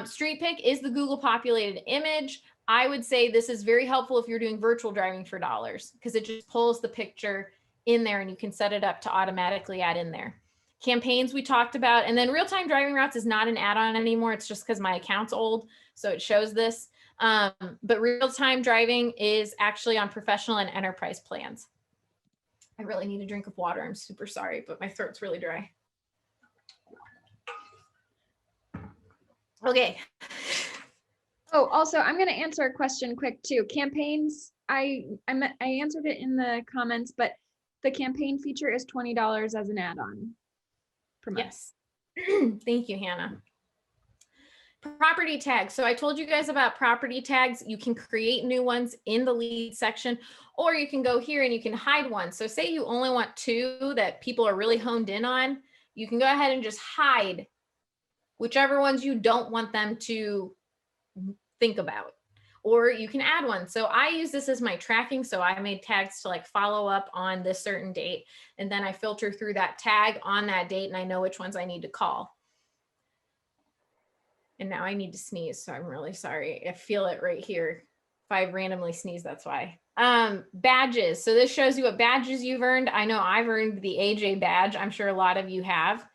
Street Pick is the Google populated image. I would say this is very helpful if you're doing virtual driving for dollars because it just pulls the picture in there and you can set it up to automatically add in there. Campaigns we talked about, and then real-time driving routes is not an add-on anymore. It's just because my account's old, so it shows this. But real-time driving is actually on professional and enterprise plans. I really need a drink of water. I'm super sorry, but my throat's really dry. Okay. Oh, also, I'm going to answer a question quick too. Campaigns, I answered it in the comments, but The campaign feature is $20 as an add-on per month. Yes. Thank you, Hannah. Property tags. So I told you guys about property tags. You can create new ones in the lead section, or you can go here and you can hide one. So say you only want 2 that people are really honed in on, you can go ahead and just hide whichever ones you don't want them to think about, or you can add one. So I use this as my tracking. So I made tags to like follow up on this certain date. And then I filter through that tag on that date and I know which ones I need to call. And now I need to sneeze. So I'm really sorry. I feel it right here. If I randomly sneeze, that's why. Badges. So this shows you what badges you've earned. I know I've earned the AJ badge. I'm sure a lot of you have.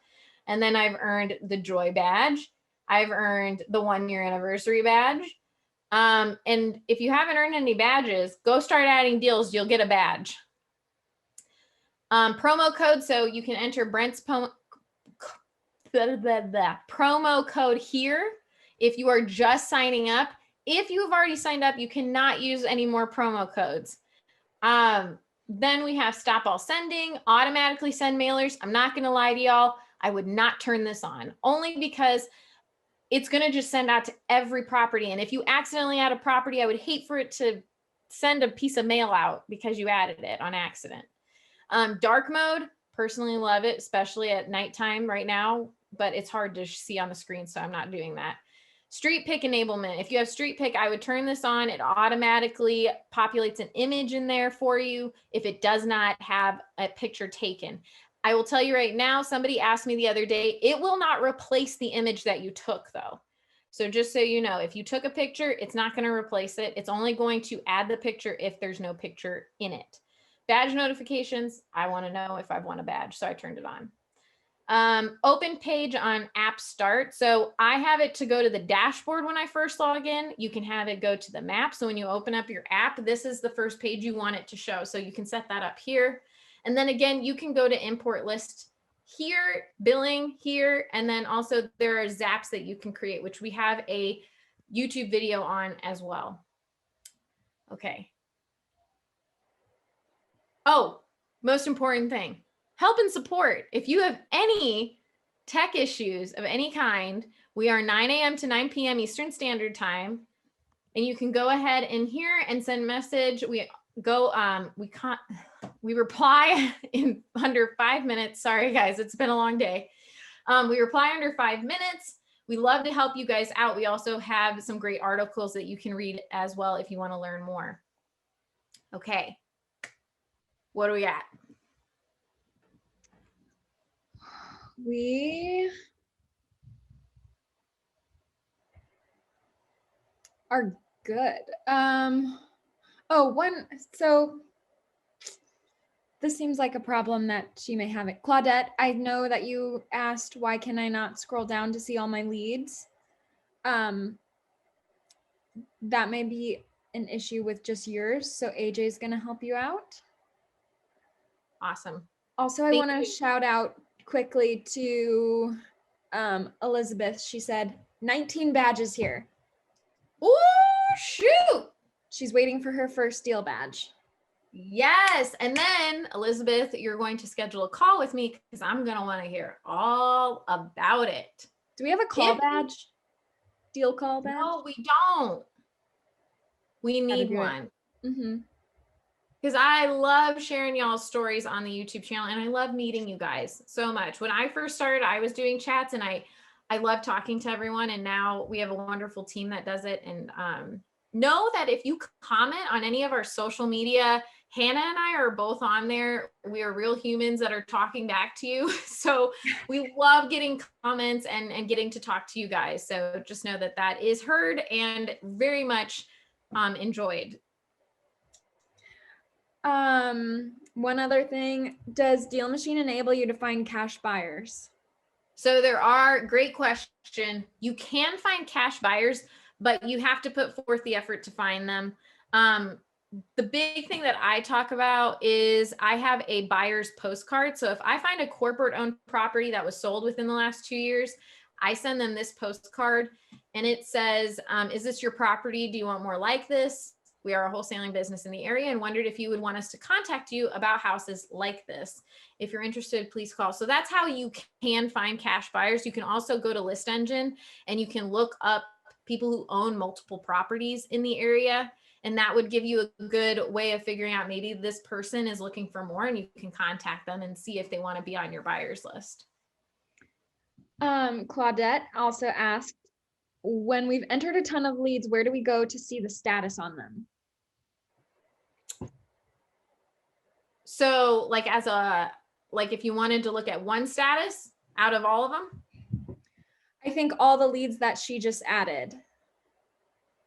And then I've earned the Joy badge. I've earned the 1-year anniversary badge. And if you haven't earned any badges, go start adding deals. You'll get a badge. Promo code. So you can enter Brent's promo code here if you are just signing up. If you have already signed up, you cannot use any more promo codes. Then we have stop all sending, automatically send mailers. I'm not going to lie to y'all. I would not turn this on, only because it's going to just send out to every property. And if you accidentally add a property, I would hate for it to send a piece of mail out because you added it on accident. Dark mode, personally love it, especially at nighttime right now, but it's hard to see on the screen, so I'm not doing that. Street pick enablement. If you have street pick, I would turn this on. It automatically populates an image in there for you if it does not have a picture taken. I will tell you right now, somebody asked me the other day, it will not replace the image that you took though. So just so you know, if you took a picture, it's not going to replace it. It's only going to add the picture if there's no picture in it. Badge notifications. I want to know if I've won a badge, so I turned it on. Open page on app start. So I have it to go to the dashboard when I first log in. You can have it go to the map. So when you open up your app, this is the first page you want it to show. So you can set that up here. And then again, you can go to import list here, billing here, and then also there are zaps that you can create, which we have a YouTube video on as well. Okay. Oh, most important thing, help and support. If you have any tech issues of any kind, we are 9 a.m. to 9 p.m. Eastern Standard Time, and you can go ahead in here and send message. We reply in under 5 minutes. Sorry guys, it's been a long day. We reply under 5 minutes. We love to help you guys out. We also have some great articles that you can read as well if you want to learn more. Okay. What do we got? We are good. So this seems like a problem that she may have it. Claudette, I know that you asked, why can I not scroll down to see all my leads? That may be an issue with just yours. So AJ is going to help you out. Awesome. Also, I want to shout out quickly to Elizabeth. She said 19 badges here. Ooh, shoot. She's waiting for her first deal badge. Yes. And then Elizabeth, you're going to schedule a call with me because I'm going to want to hear all about it. Do we have a call badge? Deal call badge? No, we don't. We need one. Mm-hmm. Because I love sharing y'all's stories on the YouTube channel, and I love meeting you guys so much. When I first started, I was doing chats, and I love talking to everyone, and now we have a wonderful team that does it. And know that if you comment on any of our social media, Hannah and I are both on there. We are real humans that are talking back to you. So we love getting comments and getting to talk to you guys. So just know that that is heard and very much enjoyed. One other thing, does DealMachine enable you to find cash buyers? So there are, great question. You can find cash buyers, but you have to put forth the effort to find them. The big thing that I talk about is I have a buyer's postcard. So if I find a corporate owned property that was sold within the last 2 years, I send them this postcard and it says, is this your property? Do you want more like this? We are a wholesaling business in the area and wondered if you would want us to contact you about houses like this. If you're interested, please call. So that's how you can find cash buyers. You can also go to List Engine and you can look up people who own multiple properties in the area. And that would give you a good way of figuring out maybe this person is looking for more, and you can contact them and see if they want to be on your buyer's list. Claudette also asked, when we've entered a ton of leads, where do we go to see the status on them? So like if you wanted to look at one status out of all of them? I think all the leads that she just added.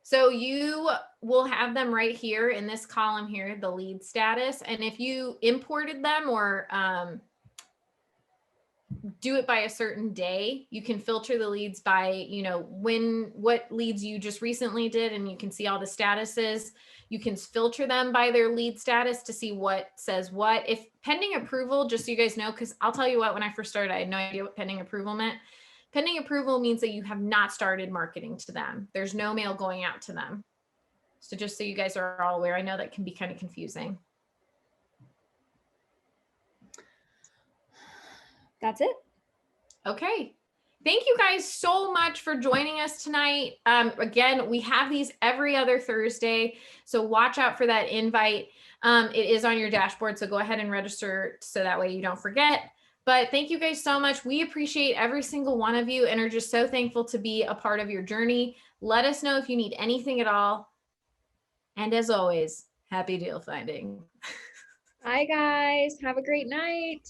So you will have them right here in this column here, the lead status. And if you imported them or do it by a certain day, you can filter the leads by, you know, what leads you just recently did, and you can see all the statuses. You can filter them by their lead status to see what says what. If pending approval, just so you guys know, because I'll tell you what, when I first started, I had no idea what pending approval meant. Pending approval means that you have not started marketing to them. There's no mail going out to them. So just so you guys are all aware, I know that can be kind of confusing. That's it. Okay. Thank you guys so much for joining us tonight. Again, we have these every other Thursday, so watch out for that invite. It is on your dashboard, so go ahead and register so that way you don't forget. But thank you guys so much. We appreciate every single one of you and are just so thankful to be a part of your journey. Let us know if you need anything at all. And as always, happy deal finding. Bye, guys. Have a great night.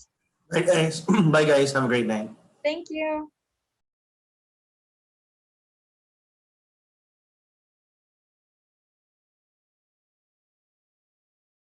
Bye, guys. Bye, guys. Have a great night. Thank you.